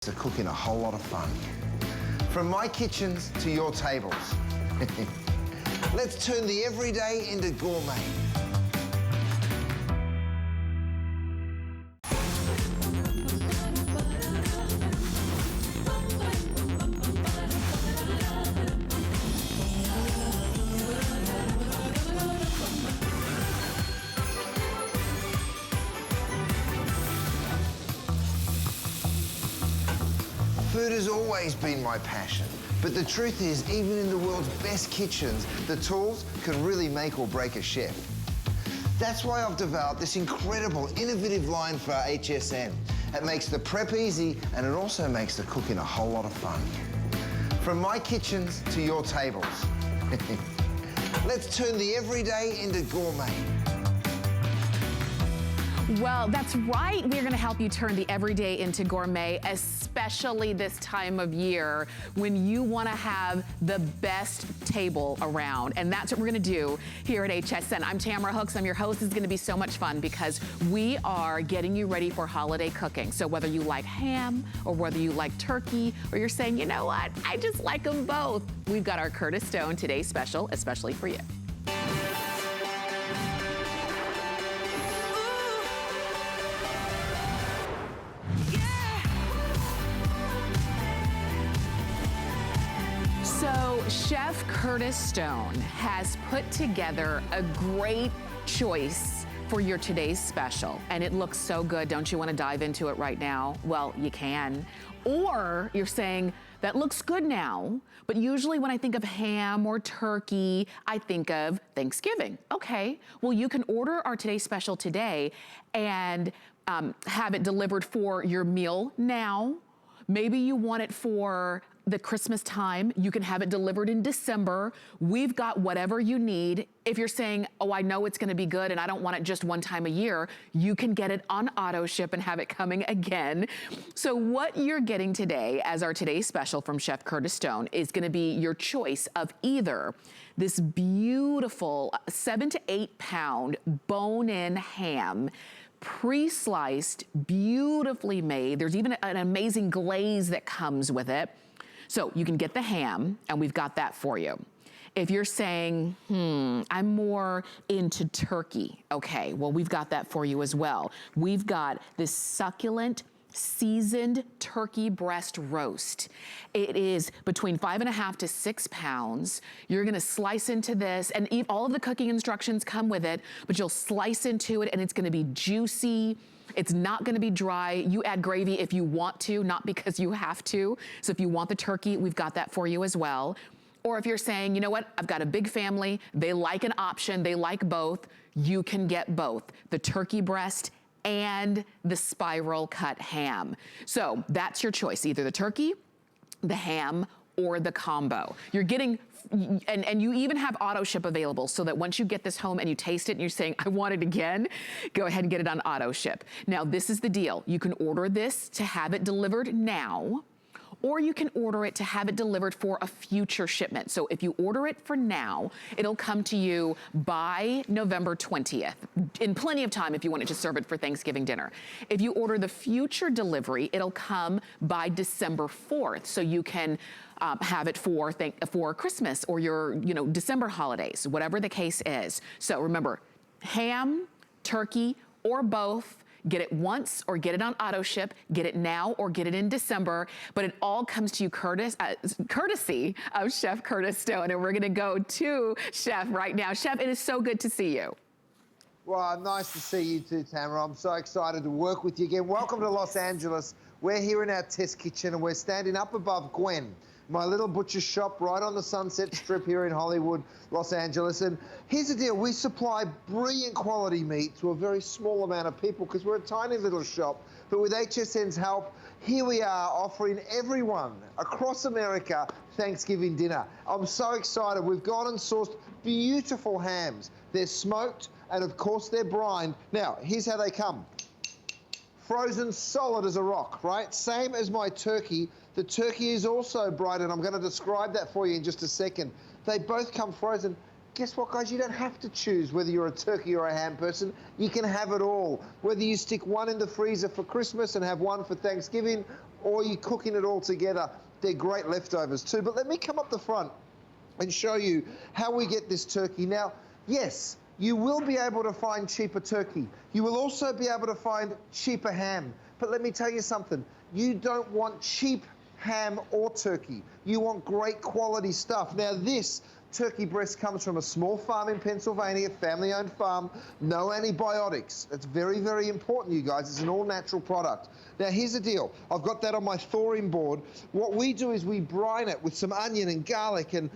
to cooking a whole lot of fun. From my kitchens to your tables. Let's turn the everyday into gourmet. Food has always been my passion, but the truth is, even in the world's best kitchens, the tools can really make or break a chef. That's why I've developed this incredible, innovative line for HSN. It makes the prep easy, and it also makes the cooking a whole lot of fun. From my kitchens to your tables. Let's turn the everyday into gourmet. Well, that's right. We're going to help you turn the everyday into gourmet, especially this time of year when you want to have the best table around. And that's what we're going to do here at HSN. I'm Tamara Hooks. I'm your host. It's going to be so much fun because we are getting you ready for holiday cooking. So whether you like ham or whether you like turkey, or you're saying, you know what, I just like them both, we've got our Curtis Stone Today's Special, especially for you. So Chef Curtis Stone has put together a great choice for your today's special, and it looks so good. Don't you want to dive into it right now? Well, you can. Or you're saying, that looks good now, but usually when I think of ham or turkey, I think of Thanksgiving. Okay, well, you can order our today's special today and have it delivered for your meal now. Maybe you want it for the Christmas time. You can have it delivered in December. We've got whatever you need. If you're saying, oh, I know it's gonna be good and I don't want it just one time a year, you can get it on auto ship and have it coming again. So what you're getting today as our today's special from Chef Curtis Stone is gonna be your choice of either this beautiful 7 to 8 pound bone-in ham, pre-sliced, beautifully made. There's even an amazing glaze that comes with it. So you can get the ham, and we've got that for you. If you're saying, I'm more into turkey, okay, well, we've got that for you as well. We've got this succulent, seasoned turkey breast roast. It is between 5.5 to 6 pounds. You're gonna slice into this, and all of the cooking instructions come with it, but you'll slice into it, and it's gonna be juicy. It's not gonna be dry. You add gravy if you want to, not because you have to. So if you want the turkey, we've got that for you as well. Or if you're saying, you know what, I've got a big family, they like an option, they like both, you can get both, the turkey breast and the spiral cut ham. So that's your choice, either the turkey, the ham, or the combo. You're getting, and you even have auto ship available so that once you get this home and you taste it and you're saying, I want it again, go ahead and get it on auto ship. Now, this is the deal. You can order this to have it delivered now, or you can order it to have it delivered for a future shipment. So if you order it for now, it'll come to you by November 20th, in plenty of time if you wanted to serve it for Thanksgiving dinner. If you order the future delivery, it'll come by December 4th, so you can have it for Christmas or your December holidays, whatever the case is. So remember, ham, turkey, or both. Get it once or get it on auto ship, get it now or get it in December, but it all comes to you courtesy of Chef Curtis Stone, and we're gonna go to Chef right now. Chef, it is so good to see you. Well, nice to see you too, Tamara. I'm so excited to work with you again. Welcome to Los Angeles. We're here in our test kitchen and we're standing up above Gwen, my little butcher shop right on the Sunset Strip here in Hollywood, Los Angeles. And here's the deal, we supply brilliant quality meat to a very small amount of people because we're a tiny little shop. But with HSN's help, here we are offering everyone across America Thanksgiving dinner. I'm so excited. We've gone and sourced beautiful hams. They're smoked and of course they're brined. Now, here's how they come. Frozen solid as a rock, right? Same as my turkey. The turkey is also brined, and I'm going to describe that for you in just a second. They both come frozen. Guess what, guys? You don't have to choose whether you're a turkey or a ham person. You can have it all. Whether you stick one in the freezer for Christmas and have one for Thanksgiving, or you're cooking it all together, they're great leftovers too. But let me come up the front and show you how we get this turkey. Now, yes, you will be able to find cheaper turkey. You will also be able to find cheaper ham. But let me tell you something, you don't want cheap ham or turkey. You want great quality stuff. Now this turkey breast comes from a small farm in Pennsylvania, family-owned farm, no antibiotics. That's very, very important, you guys. It's an all-natural product. Now, here's the deal. I've got that on my thawing board. What we do is we brine it with some onion and garlic and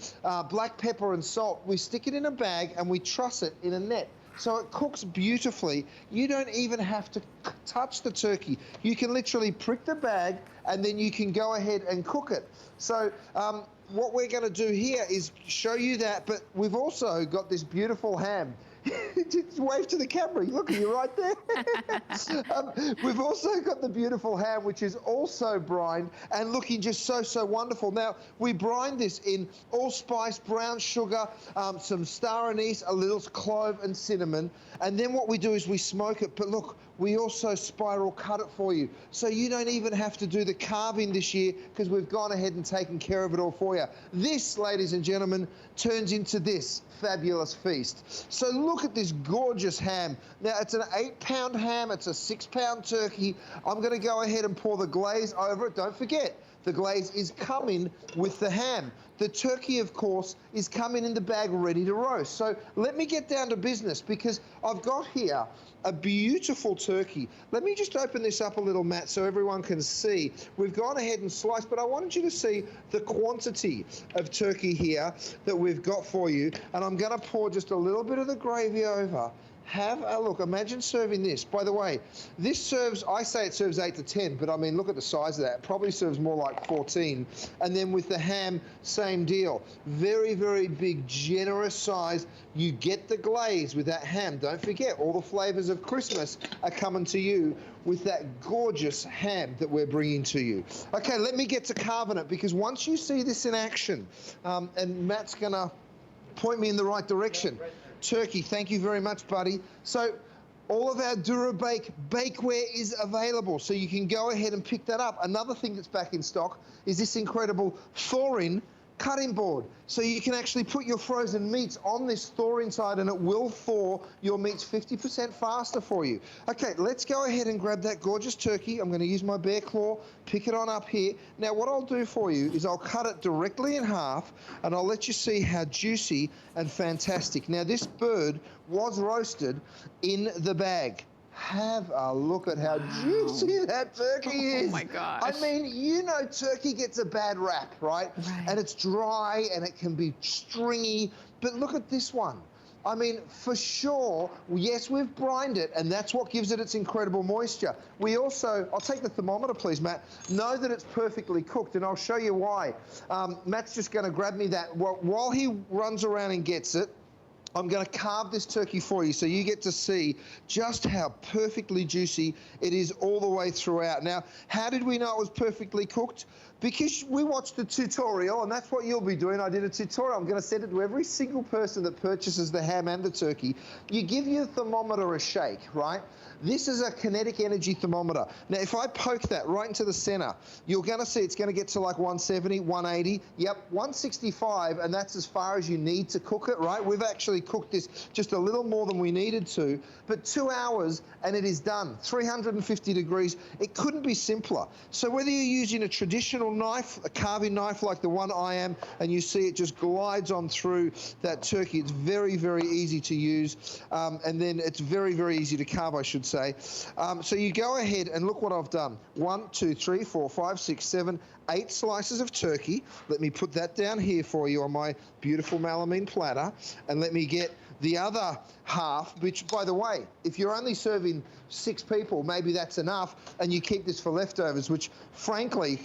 black pepper and salt. We stick it in a bag and we truss it in a net. So it cooks beautifully. You don't even have to touch the turkey. You can literally prick the bag and then you can go ahead and cook it. So what we're going to do here is show you that, but we've also got this beautiful ham. Just wave to the camera. Look, you're right there. We've also got the beautiful ham, which is also brined and looking just so, so wonderful. Now, we brine this in allspice, brown sugar, some star anise, a little clove and cinnamon. And then what we do is we smoke it. But look, we also spiral cut it for you. So you don't even have to do the carving this year because we've gone ahead and taken care of it all for you. This, ladies and gentlemen, turns into this fabulous feast. So look at this gorgeous ham. Now, it's an 8-pound ham. It's a 6-pound turkey. I'm going to go ahead and pour the glaze over it. Don't forget, the glaze is coming with the ham. The turkey, of course, is coming in the bag ready to roast. So let me get down to business because I've got here a beautiful turkey. Let me just open this up a little, Matt, so everyone can see. We've gone ahead and sliced, but I wanted you to see the quantity of turkey here that we've got for you. And I'm going to pour just a little bit of the gravy over. Have a look. Imagine serving this. By the way, this serves, I say it serves 8 to 10, but I mean, look at the size of that. It probably serves more like 14. And then with the ham, same deal. Very, very big, generous size. You get the glaze with that ham. Don't forget, all the flavors of Christmas are coming to you with that gorgeous ham that we're bringing to you. Okay, let me get to carving it, because once you see this in action, and Matt's going to point me in the right direction. Turkey, thank you very much, buddy. So all of our DuraBake bakeware is available, so you can go ahead and pick that up. Another thing that's back in stock is this incredible thawing cutting board. So you can actually put your frozen meats on this thaw inside and it will thaw your meats 50% faster for you. Okay, let's go ahead and grab that gorgeous turkey. I'm going to use my bear claw, pick it on up here. Now what I'll do for you is I'll cut it directly in half and I'll let you see how juicy and fantastic. Now this bird was roasted in the bag. Have a look at how juicy that turkey is. Oh my gosh. I mean, you know, turkey gets a bad rap, right? And it's dry and it can be stringy, but look at this one. I mean, for sure, yes, we've brined it, and that's what gives it its incredible moisture. We also, I'll take the thermometer, please, Matt, know that it's perfectly cooked, and I'll show you why. Matt's just going to grab me that. While he runs around and gets it, I'm going to carve this turkey for you so you get to see just how perfectly juicy it is all the way throughout. Now, how did we know it was perfectly cooked? Because we watched the tutorial, and that's what you'll be doing. I did a tutorial. I'm going to send it to every single person that purchases the ham and the turkey. You give your thermometer a shake, right? This is a kinetic energy thermometer. Now, if I poke that right into the center, you're going to see it's going to get to like 170, 180, yep, 165, and that's as far as you need to cook it, right? We've actually cooked this just a little more than we needed to, but 2 hours and it is done. 350 degrees. It couldn't be simpler. So whether you're using a traditional knife, a carving knife like the one I am, and you see it just glides on through that turkey, it's very, very easy to use, and then it's very, very easy to carve, I should say. So you go ahead and look what I've done. 1, 2, 3, 4, 5, 6, 7, 8 slices of turkey. Let me put that down here for you on my beautiful melamine platter, and let me get the other half, which, by the way, if you're only serving 6 people, maybe that's enough, and you keep this for leftovers, which, frankly,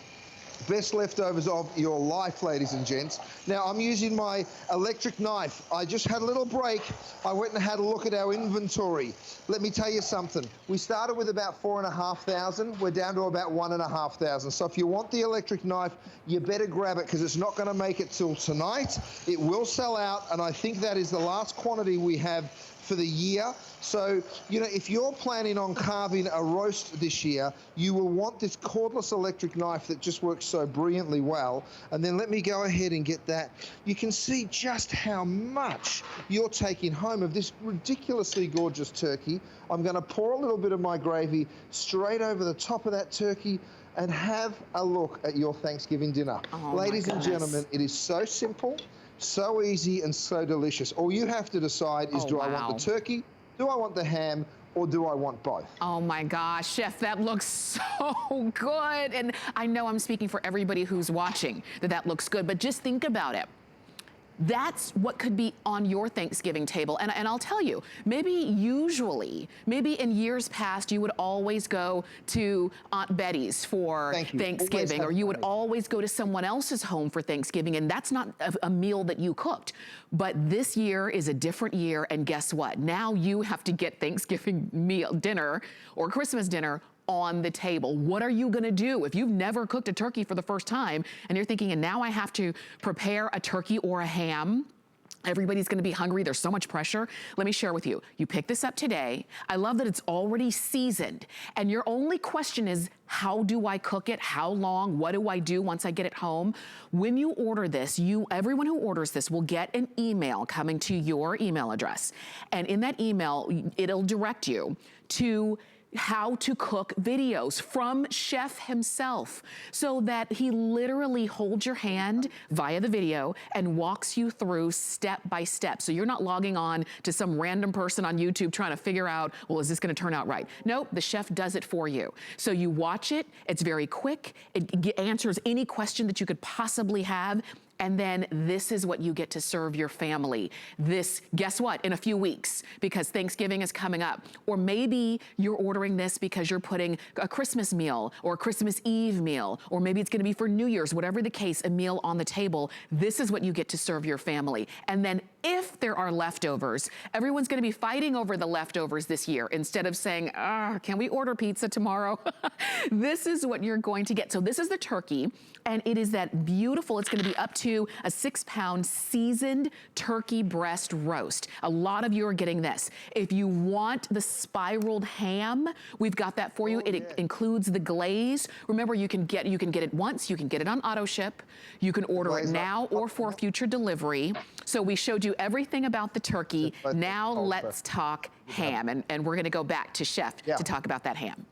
best leftovers of your life, ladies and gents. Now, I'm using my electric knife. I just had a little break. I went and had a look at our inventory. Let me tell you something. We started with about 4,500. We're down to about 1,500. So if you want the electric knife, you better grab it because it's not going to make it till tonight. It will sell out, and I think that is the last quantity we have for the year. So, you know, if you're planning on carving a roast this year, you will want this cordless electric knife that just works so brilliantly well. And then let me go ahead and get that. You can see just how much you're taking home of this ridiculously gorgeous turkey. I'm going to pour a little bit of my gravy straight over the top of that turkey and have a look at your Thanksgiving dinner. Oh, ladies and gentlemen, it is so simple, so easy, and so delicious. All you have to decide is, do I want the turkey, do I want the ham, or do I want both? Oh my gosh, Chef, that looks so good. And I know I'm speaking for everybody who's watching that looks good, but just think about it. That's what could be on your Thanksgiving table. And I'll tell you, maybe in years past, you would always go to Aunt Betty's for Thanksgiving, or you would always go to someone else's home for Thanksgiving, and that's not a meal that you cooked. But this year is a different year, and guess what? Now you have to get Thanksgiving dinner or Christmas dinner on the table. What are you gonna do if you've never cooked a turkey for the first time and you're thinking, and now I have to prepare a turkey or a ham? Everybody's gonna be hungry, there's so much pressure. Let me share with you. You pick this up today. I love that it's already seasoned, and your only question is, how do I cook it? How long? What do I do once I get it home? When you order this, everyone who orders this will get an email coming to your email address. And in that email, it'll direct you to how to cook videos from Chef himself, so that he literally holds your hand via the video and walks you through step by step. So you're not logging on to some random person on YouTube trying to figure out, well, is this gonna turn out right? Nope, the chef does it for you. So you watch it, it's very quick, it answers any question that you could possibly have, and then this is what you get to serve your family. This, guess what, in a few weeks, because Thanksgiving is coming up. Or maybe you're ordering this because you're putting a Christmas meal or a Christmas Eve meal, or maybe it's gonna be for New Year's, whatever the case, a meal on the table. This is what you get to serve your family. And then if there are leftovers, everyone's gonna be fighting over the leftovers this year instead of saying, can we order pizza tomorrow? This is what you're going to get. So this is the turkey, and it is that beautiful, it's gonna be up to a 6-pound seasoned turkey breast roast. A lot of you are getting this. If you want the spiraled ham, we've got that for you. It includes the glaze. Remember, you can get it once, you can get it on auto ship, you can order it now or for future delivery. So we showed you everything about the turkey. Now let's talk ham, and we're gonna go back to Chef to talk about that ham.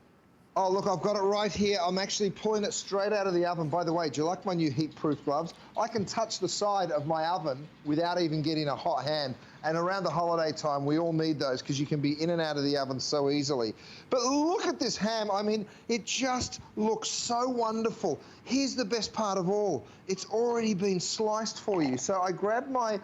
Oh, look, I've got it right here. I'm actually pulling it straight out of the oven. By the way, do you like my new heat-proof gloves? I can touch the side of my oven without even getting a hot hand. And around the holiday time, we all need those because you can be in and out of the oven so easily. But look at this ham. I mean, it just looks so wonderful. Here's the best part of all. It's already been sliced for you. So I grabbed my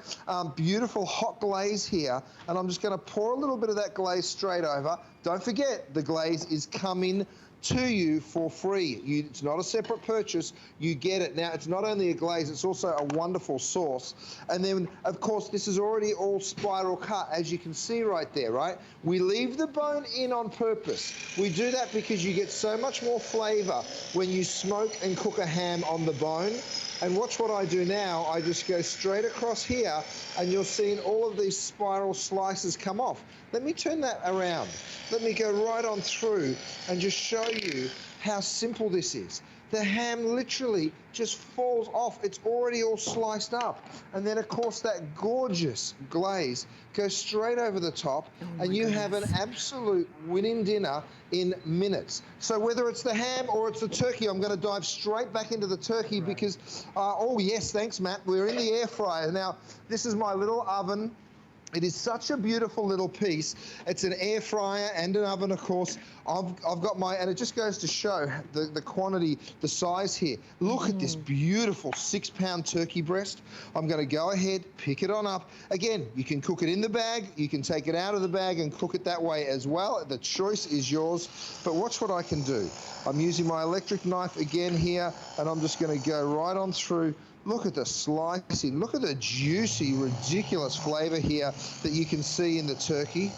beautiful hot glaze here, and I'm just gonna pour a little bit of that glaze straight over. Don't forget, the glaze is coming to you for free. It's not a separate purchase, you get it. Now, it's not only a glaze, it's also a wonderful sauce. And then, of course, this is already all spiral cut, as you can see right there, right? We leave the bone in on purpose. We do that because you get so much more flavor when you smoke and cook a ham on the bone. And watch what I do now. I just go straight across here, and you're seeing all of these spiral slices come off. Let me turn that around. Let me go right on through and just show you how simple this is. The ham literally just falls off. It's already all sliced up. And then, of course, that gorgeous glaze goes straight over the top, and you have an absolute winning dinner in minutes. So whether it's the ham or it's the turkey, I'm going to dive straight back into the turkey because, oh, yes, thanks, Matt. We're in the air fryer. Now, this is my little oven. It is such a beautiful little piece. It's an air fryer and an oven, of course. I've got my, and it just goes to show the quantity, the size here. Look at this beautiful 6-pound turkey breast. I'm gonna go ahead, pick it on up. Again, you can cook it in the bag, you can take it out of the bag and cook it that way as well. The choice is yours, but watch what I can do. I'm using my electric knife again here, and I'm just gonna go right on through. Look at the slicing. Look at the juicy, ridiculous flavor here that you can see in the turkey.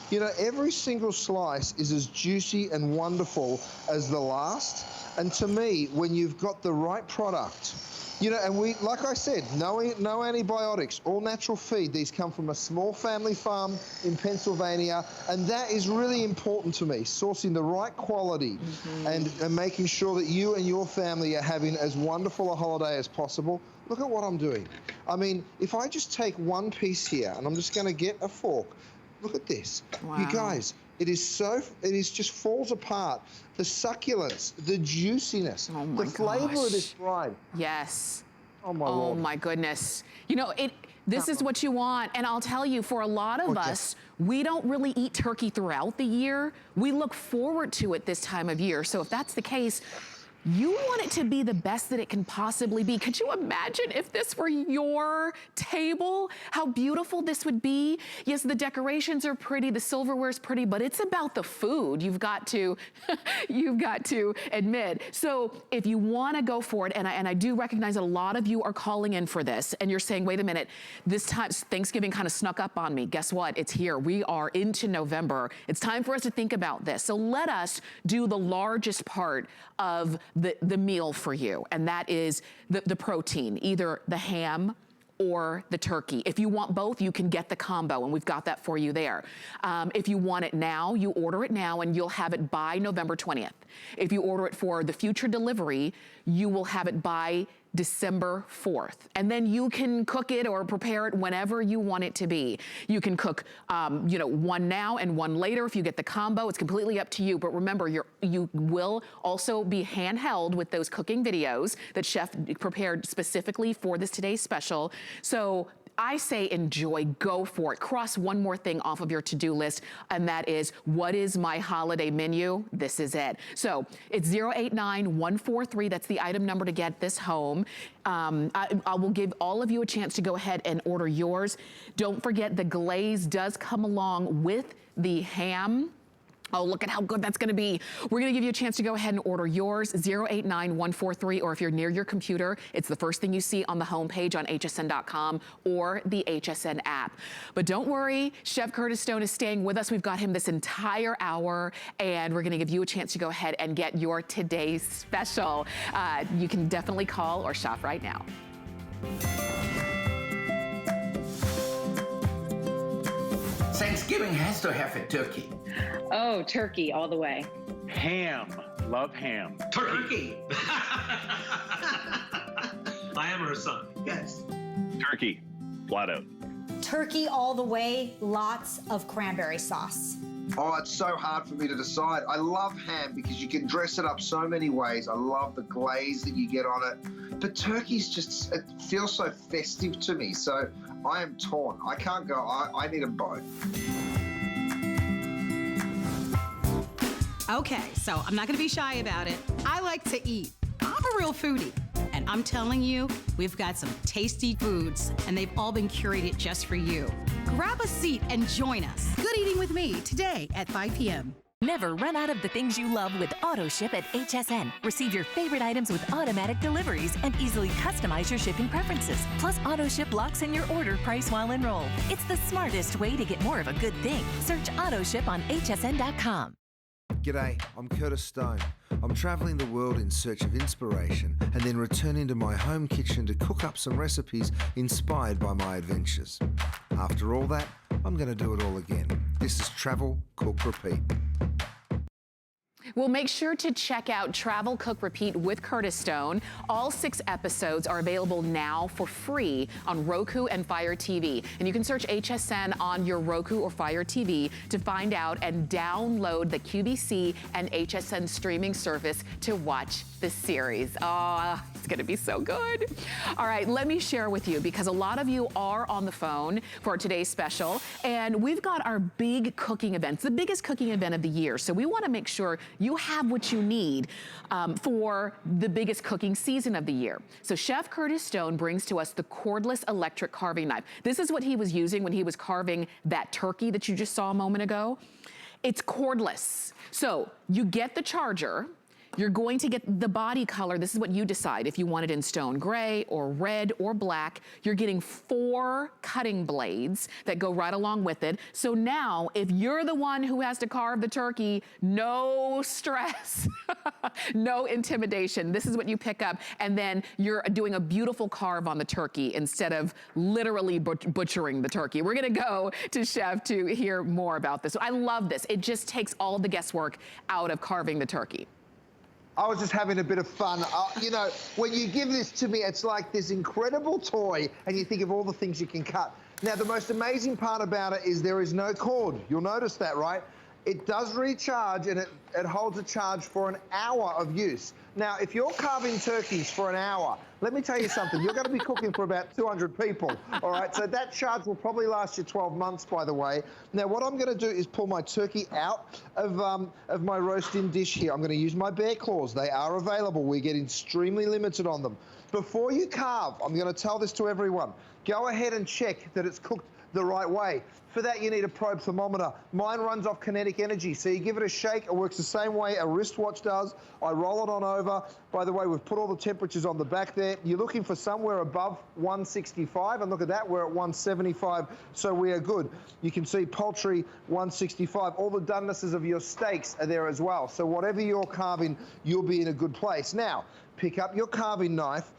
You know, every single slice is as juicy and wonderful as the last. And to me, when you've got the right product You know, and we, like I said, no antibiotics, all natural feed. These come from a small family farm in Pennsylvania, and that is really important to me, sourcing the right quality and making sure that you and your family are having as wonderful a holiday as possible. Look at what I'm doing. I mean, if I just take one piece here, and I'm just going to get a fork, look at this. Wow. You guys, it is just falls apart. The succulence, the juiciness, the flavor of this bride. Yes. Oh my Lord. Oh my goodness. You know, this is what you want. And I'll tell you, for a lot of us, we don't really eat turkey throughout the year. We look forward to it this time of year. So if that's the case, you want it to be the best that it can possibly be. Could you imagine if this were your table? How beautiful this would be. Yes, the decorations are pretty, the silverware is pretty, but it's about the food. You've got to, admit. So if you want to go for it, and I do recognize that a lot of you are calling in for this, and you're saying, wait a minute, this time Thanksgiving kind of snuck up on me. Guess what? It's here. We are into November. It's time for us to think about this. So let us do the largest part of the meal for you, and that is the protein, either the ham or the turkey. If you want both, you can get the combo, and we've got that for you there. If you want it now, you order it now, and you'll have it by November 20th. If you order it for the future delivery, you will have it by December 4th. And then you can cook it or prepare it whenever you want it to be. You can cook, you know, one now and one later. If you get the combo, it's completely up to you. But remember, you will also be handheld with those cooking videos that Chef prepared specifically for this today's special. So I say enjoy, go for it. Cross one more thing off of your to-do list, and that is, what is my holiday menu? This is it. So it's 089143. That's the item number to get this home. I will give all of you a chance to go ahead and order yours. Don't forget, the glaze does come along with the ham. Oh, look at how good that's gonna be. We're gonna give you a chance to go ahead and order yours, 089143, or if you're near your computer, it's the first thing you see on the homepage on hsn.com or the HSN app. But don't worry, Chef Curtis Stone is staying with us. We've got him this entire hour, and we're gonna give you a chance to go ahead and get your today's special. You can definitely call or shop right now. Thanksgiving has to have a turkey. Oh, turkey all the way. Ham. Love ham. Turkey. I am her son. Yes. Turkey. Flat out. Turkey all the way, lots of cranberry sauce. Oh, it's so hard for me to decide. I love ham because you can dress it up so many ways. I love the glaze that you get on it. But turkey's just, it feels so festive to me. So I am torn. I can't go. I need them both. Okay, so I'm not gonna be shy about it. I like to eat. I'm a real foodie. And I'm telling you, we've got some tasty foods, and they've all been curated just for you. Grab a seat and join us. Good eating with me today at 5 p.m. Never run out of the things you love with AutoShip at HSN. Receive your favorite items with automatic deliveries and easily customize your shipping preferences. Plus, AutoShip locks in your order price while enrolled. It's the smartest way to get more of a good thing. Search AutoShip on hsn.com. G'day, I'm Curtis Stone. I'm travelling the world in search of inspiration and then returning to my home kitchen to cook up some recipes inspired by my adventures. After all that, I'm going to do it all again. This is Travel, Cook, Repeat. Well, make sure to check out Travel, Cook, Repeat with Curtis Stone. All 6 episodes are available now for free on Roku and Fire TV. And you can search HSN on your Roku or Fire TV to find out and download the QVC and HSN streaming service to watch the series. Oh, it's gonna be so good. All right, let me share with you, because a lot of you are on the phone for today's special, and we've got our big cooking events, the biggest cooking event of the year. So we wanna make sure you have what you need for the biggest cooking season of the year. So Chef Curtis Stone brings to us the Cordless electric carving knife. This is what he was using when he was carving that turkey that you just saw a moment ago. It's cordless. So you get the charger, You're going to get the body color. This is what you decide. If you want it in stone gray or red or black, you're getting 4 cutting blades that go right along with it. So now, if you're the one who has to carve the turkey, no stress, no intimidation. This is what you pick up, and then you're doing a beautiful carve on the turkey instead of literally butchering the turkey. We're gonna go to Chef to hear more about this. I love this. It just takes all the guesswork out of carving the turkey. I was just having a bit of fun. You know, when you give this to me, it's like this incredible toy, and you think of all the things you can cut. Now, the most amazing part about it is there is no cord. You'll notice that, right? It does recharge, and it holds a charge for an hour of use. Now, if you're carving turkeys for an hour, let me tell you something. You're going to be cooking for about 200 people, all right? So that charge will probably last you 12 months, by the way. Now, what I'm going to do is pull my turkey out of my roasting dish here. I'm going to use my bear claws. They are available. We get extremely limited on them. Before you carve, I'm going to tell this to everyone. Go ahead and check that it's cooked the right way. For that, you need a probe thermometer. Mine runs off kinetic energy, so you give it a shake. It works the same way a wristwatch does. I roll it on over. By the way, we've put all the temperatures on the back there. You're looking for somewhere above 165, and look at that, we're at 175, so we are good. You can see poultry, 165. All the donenesses of your steaks are there as well. So whatever you're carving, you'll be in a good place. Now, pick up your carving knife.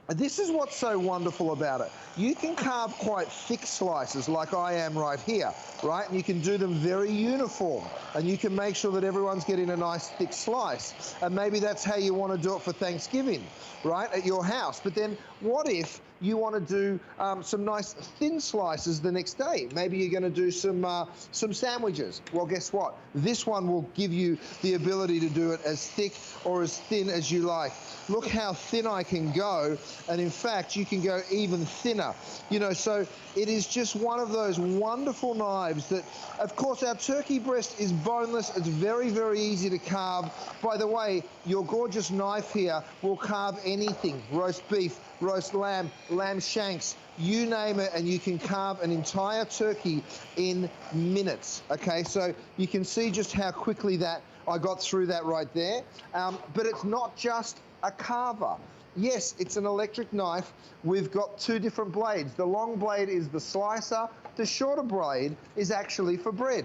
This is what's so wonderful about it. You can carve quite thick slices like I am right here, right? And you can do them very uniform, and you can make sure that everyone's getting a nice thick slice. And maybe that's how you want to do it for Thanksgiving, right, at your house. But then what if you want to do some nice thin slices the next day? Maybe you're going to do some sandwiches. Well, guess what? This one will give you the ability to do it as thick or as thin as you like. Look how thin I can go, and in fact, you can go even thinner. You know, so it is just one of those wonderful knives that, of course, our turkey breast is boneless. It's very, very easy to carve. By the way, your gorgeous knife here will carve anything. Roast beef, roast lamb, lamb shanks, you name it, and you can carve an entire turkey in minutes, okay? So you can see just how quickly that I got through that right there. But it's not just a carver. Yes, it's an electric knife. We've got 2 different blades. The long blade is the slicer. The shorter blade is actually for bread.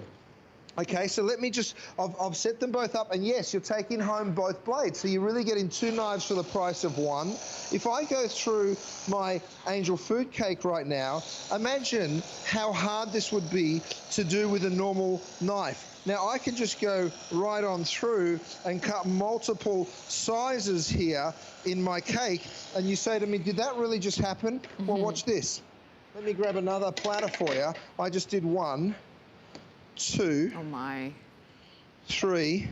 Okay, so let me just, I've set them both up, and yes, you're taking home both blades, so you're really getting 2 knives for the price of 1. If I go through my angel food cake right now, imagine how hard this would be to do with a normal knife. Now, I can just go right on through and cut multiple sizes here in my cake, and you say to me, did that really just happen? Well, watch this. Let me grab another platter for you. I just did 1, 2, oh my, 3,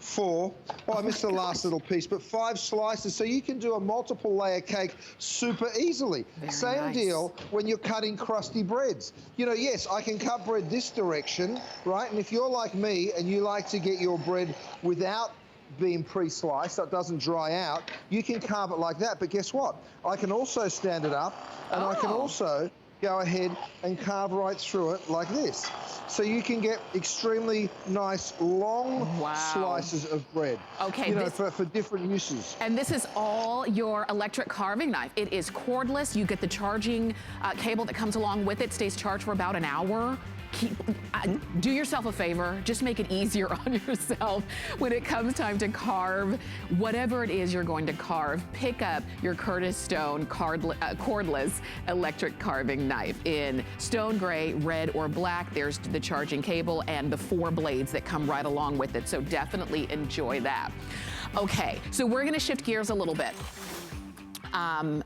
4. Oh, I missed the last little piece, but 5 slices. So you can do a multiple layer cake super easily. Same deal when you're cutting crusty breads. You know, yes, I can cut bread this direction, right? And if you're like me and you like to get your bread without being pre-sliced so it doesn't dry out, you can carve it like that. But guess what? I can also stand it up, and I can also go ahead and carve right through it like this. So you can get extremely nice long slices of bread. Okay, you know, for different uses. And this is all your electric carving knife. It is cordless. You get the charging cable that comes along with it. Stays charged for about an hour. Do yourself a favor, just make it easier on yourself when it comes time to carve whatever it is you're going to carve. Pick up your Curtis Stone cordless electric carving knife in stone gray, red, or black. There's the charging cable and the 4 blades that come right along with it, so definitely enjoy that. Okay, so we're gonna shift gears a little bit.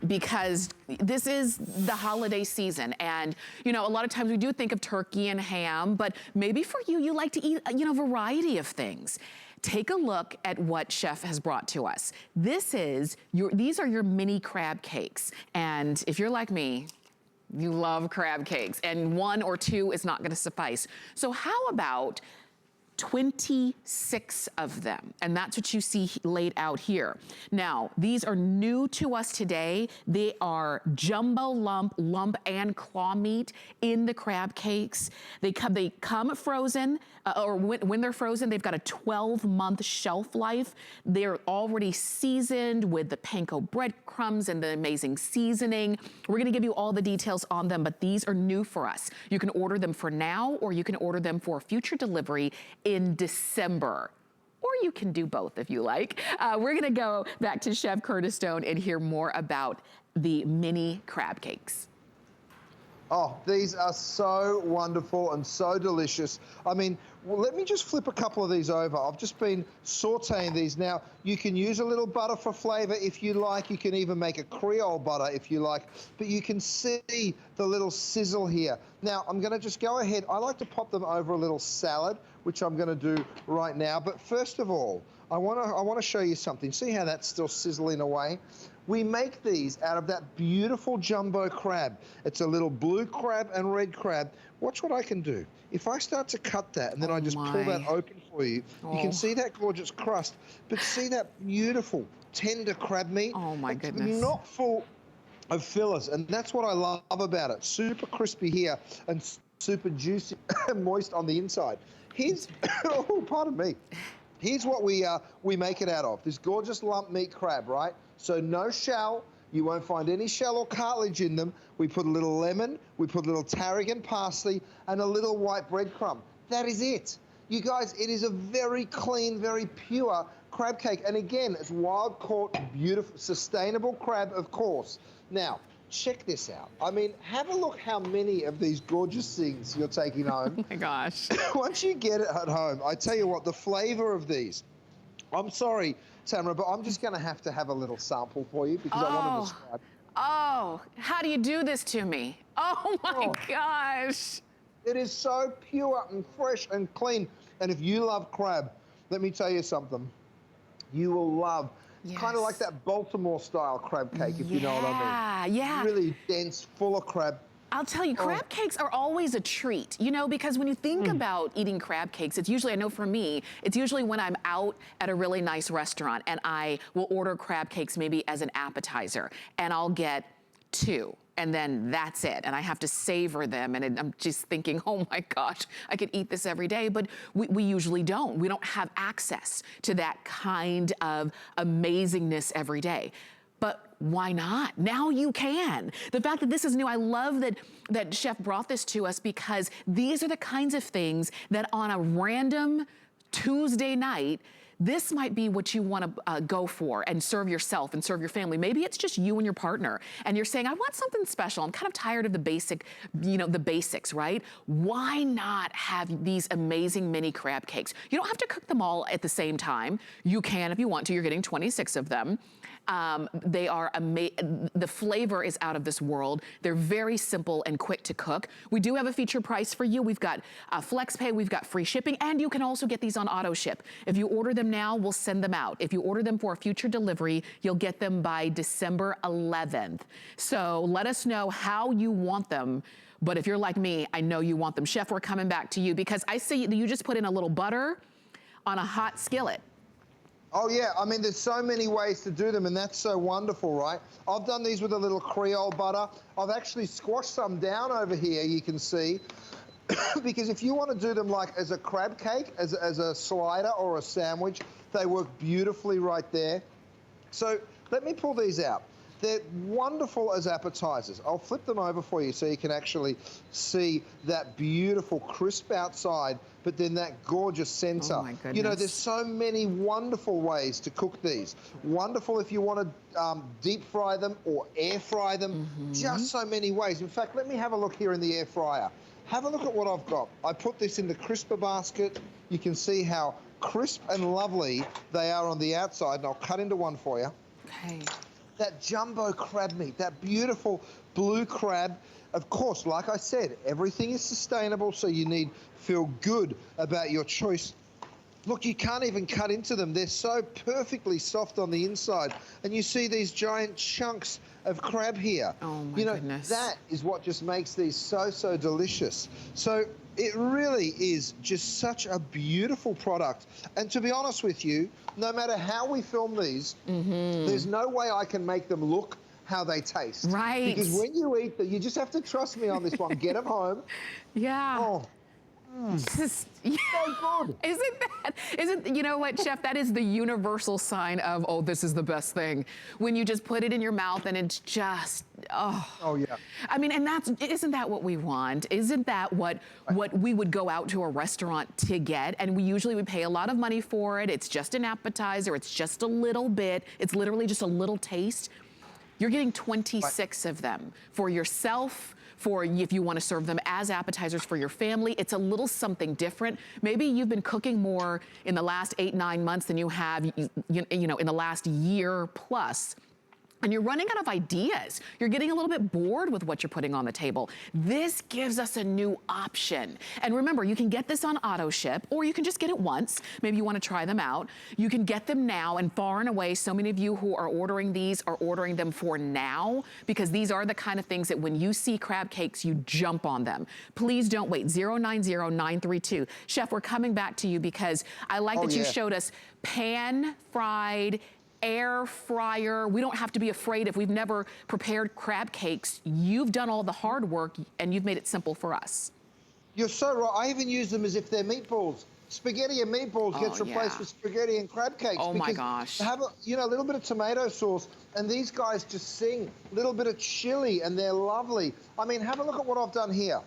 Because this is the holiday season, and you know, a lot of times we do think of turkey and ham, but maybe for you, you like to eat, you know, variety of things. Take a look at what Chef has brought to us. These are your mini crab cakes, and if you're like me, you love crab cakes, and 1 or 2 is not gonna suffice. So how about 26 of them, and that's what you see laid out here. Now, these are new to us today. They are jumbo lump and claw meat in the crab cakes. They come frozen, or when they're frozen, they've got a 12-month shelf life. They're already seasoned with the panko breadcrumbs and the amazing seasoning. We're gonna give you all the details on them, but these are new for us. You can order them for now, or you can order them for future delivery in December. Or you can do both if you like. We're gonna go back to Chef Curtis Stone and hear more about the mini crab cakes. Oh, these are so wonderful and so delicious. I mean, well, let me just flip a couple of these over. I've just been sauteing these. Now, you can use a little butter for flavor if you like. You can even make a Creole butter if you like. But you can see the little sizzle here. Now, I'm going to just go ahead. I like to pop them over a little salad, which I'm going to do right now. But first of all, I want to show you something. See how that's still sizzling away? We make these out of that beautiful jumbo crab. It's a little blue crab and red crab. Watch what I can do. If I start to cut that and then I just pull that open for you, you can see that gorgeous crust, but see that beautiful tender crab meat? Oh my goodness. It's not full of fillers, and that's what I love about it. Super crispy here and super juicy and moist on the inside. Here's, oh, pardon me. Here's what we make it out of. This gorgeous lump meat crab, right? So no shell. You won't find any shell or cartilage in them. We put a little lemon, we put a little tarragon, parsley, and a little white breadcrumb. That is it. You guys, it is a very clean, very pure crab cake. And again, it's wild caught, beautiful, sustainable crab, of course. Now, check this out. I mean, have a look how many of these gorgeous things you're taking home. Oh my gosh. Once you get it at home, I tell you what, the flavor of these, I'm sorry, Tamara, but I'm just going to have a little sample for you because I want to describe. Oh, how do you do this to me? Oh my gosh. It is so pure and fresh and clean. And if you love crab, let me tell you something. You will love kind of like that Baltimore-style crab cake, if you know what I mean. Yeah. Really dense, full of crab. I'll tell you, crab cakes are always a treat, you know, because when you think about eating crab cakes, it's usually, I know for me, it's usually when I'm out at a really nice restaurant and I will order crab cakes maybe as an appetizer, and I'll get 2. And then that's it, and I have to savor them, and I'm just thinking, oh my gosh, I could eat this every day, but we usually don't. We don't have access to that kind of amazingness every day. But why not? Now you can. The fact that this is new, I love that Chef brought this to us because these are the kinds of things that on a random Tuesday night, this might be what you want to go for and serve yourself and serve your family. Maybe it's just you and your partner and you're saying, I want something special. I'm kind of tired of the basic, you know, the basics, right? Why not have these amazing mini crab cakes? You don't have to cook them all at the same time. You can if you want to. You're getting 26 of them. They are the flavor is out of this world. They're very simple and quick to cook. We do have a feature price for you. We've got flex pay, we've got free shipping, and you can also get these on auto ship. If you order them now, we'll send them out. If you order them for a future delivery, you'll get them by December 11th. So let us know how you want them. But if you're like me, I know you want them. Chef, we're coming back to you because I see you just put in a little butter on a hot skillet. Oh yeah, I mean, there's so many ways to do them, and that's so wonderful, right? I've done these with a little Creole butter. I've actually squashed some down over here, you can see, because if you want to do them like as a crab cake, as a slider or a sandwich, they work beautifully right there. So let me pull these out. They're wonderful as appetizers. I'll flip them over for you so you can actually see that beautiful crisp outside, but then that gorgeous center. Oh my goodness. You know, there's so many wonderful ways to cook these. Wonderful if you want to deep fry them or air fry them. Just so many ways. In fact, let me have a look here in the air fryer. Have a look at what I've got. I put this in the crisper basket. You can see how crisp and lovely they are on the outside, and I'll cut into one for you. Okay. That jumbo crab meat, that beautiful blue crab. Of course, like I said, everything is sustainable, so you need feel good about your choice. Look, you can't even cut into them. They're so perfectly soft on the inside. And you see these giant chunks of crab here. Oh my goodness. That is what just makes these so, so delicious. So It really is just such a beautiful product. And to be honest with you, no matter how we film these, there's no way I can make them look how they taste. Right. Because when you eat them, you just have to trust me on this one. Get them home. Yeah. Oh. Just, So good. You know what, Chef, that is the universal sign of, oh, this is the best thing. When you just put it in your mouth and it's just, oh. Oh, yeah. I mean, and isn't that what we want? Isn't that what we would go out to a restaurant to get? And we usually would pay a lot of money for it. It's just an appetizer. It's just a little bit. It's literally just a little taste. You're getting 26 of them for yourself, for if you want to serve them as appetizers for your family. It's a little something different. Maybe you've been cooking more in the last 8-9 months than you have, you know, in the last year plus. And you're running out of ideas. You're getting a little bit bored with what you're putting on the table. This gives us a new option. And remember, you can get this on auto ship, or you can just get it once. Maybe you want to try them out. You can get them now, and far and away, so many of you who are ordering these are ordering them for now, because these are the kind of things that when you see crab cakes, you jump on them. Please don't wait. 090-932. Chef, we're coming back to you because I like that you showed us pan-fried, air fryer. We don't have to be afraid if we've never prepared crab cakes. You've done all the hard work and you've made it simple for us. You're so right. I even use them as if they're meatballs. Spaghetti and meatballs gets replaced with spaghetti and crab cakes. Oh my gosh. Have a little bit of tomato sauce, and these guys just sing. A little bit of chili, and they're lovely. I mean, have a look at what I've done here.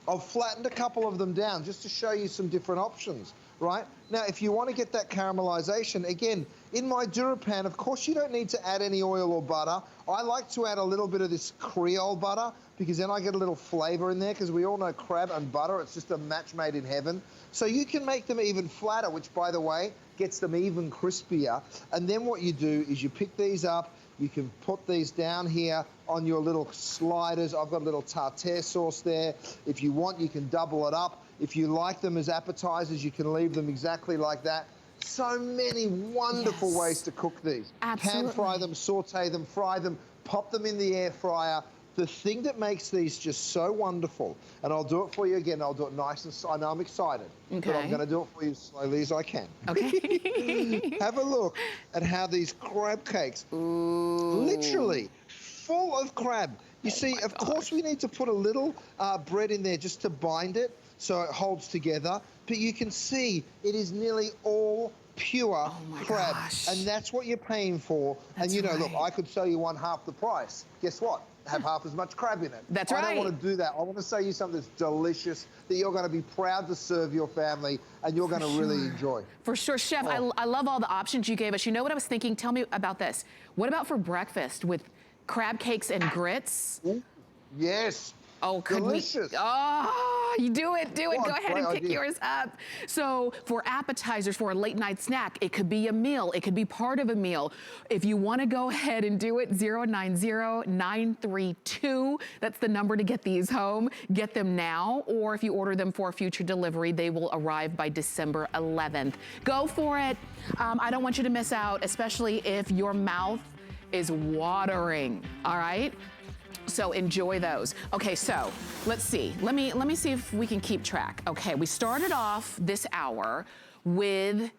I've flattened a couple of them down just to show you some different options, right? Now, if you want to get that caramelization, again, in my DuraPan, of course, you don't need to add any oil or butter. I like to add a little bit of this Creole butter because then I get a little flavor in there, because we all know crab and butter, it's just a match made in heaven. So you can make them even flatter, which, by the way, gets them even crispier. And then what you do is you pick these up. You can put these down here on your little sliders. I've got a little tartare sauce there. If you want, you can double it up. If you like them as appetizers, you can leave them exactly like that. So many wonderful ways to cook these. Absolutely. Pan fry them, saute them, fry them, pop them in the air fryer. The thing that makes these just so wonderful, and I'll do it for you again, I'll do it nice and I know I'm excited, but I'm going to do it for you as slowly as I can. Okay. Have a look at how these crab cakes, literally full of crab. You see, of course we need to put a little bread in there just to bind it so it holds together, but you can see it is nearly all pure crab. And that's what you're paying for. And you know, look, I could sell you one half the price. Guess what? Have half as much crab in it. That's I don't want to do that. I want to sell you something that's delicious, that you're going to be proud to serve your family and you're going to really enjoy. For sure. Chef, I love all the options you gave us. You know what I was thinking? Tell me about this. What about for breakfast with crab cakes and grits? Yes. Oh, delicious. You do it. Go ahead and pick yours up. So for appetizers, for a late night snack, it could be a meal. It could be part of a meal. If you want to go ahead and do it, 090-932. That's the number to get these home. Get them now, or if you order them for future delivery, they will arrive by December 11th. Go for it. I don't want you to miss out, especially if your mouth is watering, all right? So enjoy those. Okay, so let's see. Let me see if we can keep track. Okay, we started off this hour with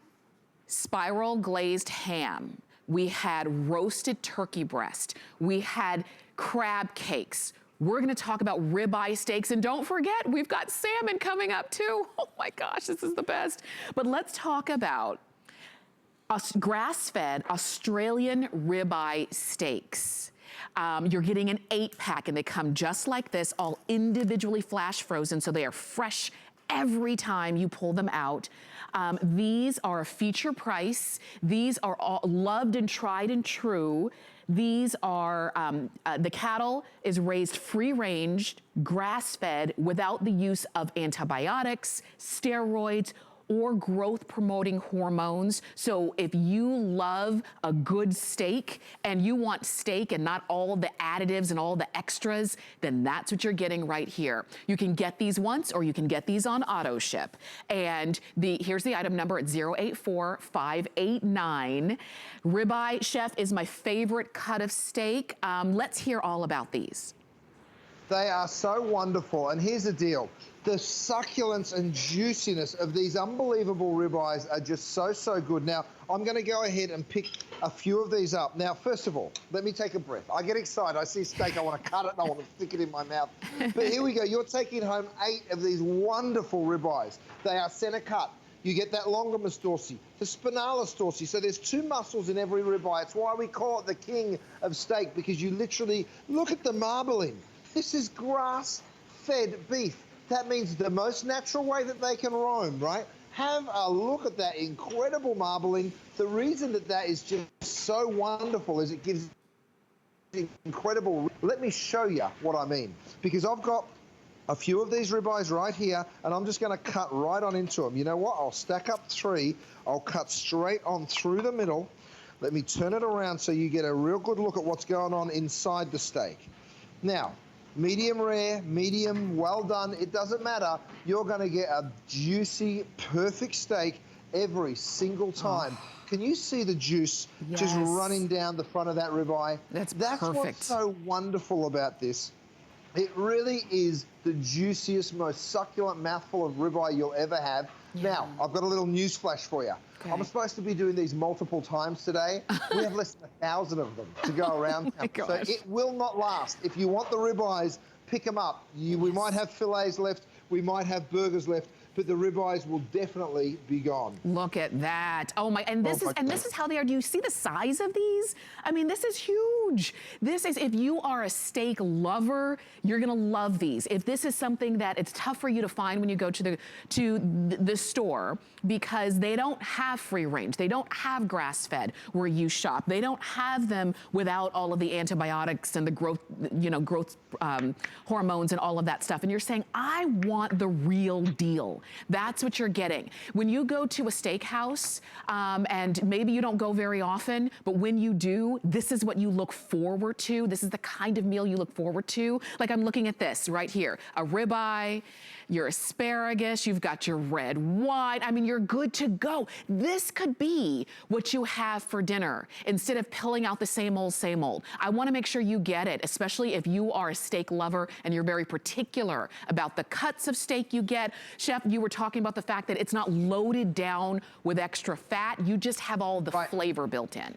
spiral glazed ham. We had roasted turkey breast. We had crab cakes. We're gonna talk about ribeye steaks, and don't forget, we've got salmon coming up too. Oh my gosh, this is the best. But let's talk about grass-fed Australian ribeye steaks. You're getting an 8-pack, and they come just like this, all individually flash frozen, so they are fresh every time you pull them out. These are a feature price. These are all loved and tried and true. These are, the cattle is raised free-range, grass-fed, without the use of antibiotics, steroids, or growth-promoting hormones. So if you love a good steak and you want steak and not all the additives and all the extras, then that's what you're getting right here. You can get these once, or you can get these on auto ship. And here's the item number at 084589. Ribeye, Chef, is my favorite cut of steak. Let's hear all about these. They are so wonderful. And here's the deal. The succulence and juiciness of these unbelievable ribeyes are just so good. Now, I'm going to go ahead and pick a few of these up. Now, first of all, let me take a breath. I get excited. I see steak, I want to cut it, and I want to stick it in my mouth. But here we go. You're taking home 8 of these wonderful ribeyes. They are center cut. You get that longimus dorsi, the spinalis dorsi. So there's 2 muscles in every ribeye. It's why we call it the king of steak, because you literally look at the marbling. This is grass-fed beef. That means the most natural way that they can roam, right? Have a look at that incredible marbling. The reason that that is just so wonderful is it gives incredible. Let me show you what I mean, because I've got a few of these ribeyes right here, and I'm just going to cut right on into them. You know what? I'll stack up 3. I'll cut straight on through the middle. Let me turn it around so you get a real good look at what's going on inside the steak. Now, medium rare, medium, well done, it doesn't matter. You're going to get a juicy, perfect steak every single time. Can you see the juice just running down the front of that ribeye? That's perfect. What's so wonderful about this. It really is the juiciest, most succulent mouthful of ribeye you'll ever have. Now, I've got a little news flash for you. I'm supposed to be doing these multiple times today. We have less than 1,000 of them to go around. So it will not last. If you want the ribeyes, pick them up. We might have fillets left. We might have burgers left. But the ribeyes will definitely be gone. Look at that. Oh my, and this is how they are. Do you see the size of these? I mean, this is huge. This is, if you are a steak lover, you're gonna love these. If this is something that it's tough for you to find when you go to the store, because they don't have free range, they don't have grass-fed where you shop, they don't have them without all of the antibiotics and the growth, growth hormones and all of that stuff. And you're saying, I want the real deal. That's what you're getting. When you go to a steakhouse, and maybe you don't go very often, but when you do, this is what you look forward to. This is the kind of meal you look forward to. Like I'm looking at this right here, a ribeye, your asparagus, you've got your red wine. I mean, you're good to go. This could be what you have for dinner instead of pulling out the same old, same old. I want to make sure you get it, especially if you are a steak lover and you're very particular about the cuts of steak you get. Chef, you were talking about the fact that it's not loaded down with extra fat. You just have all the flavor built in.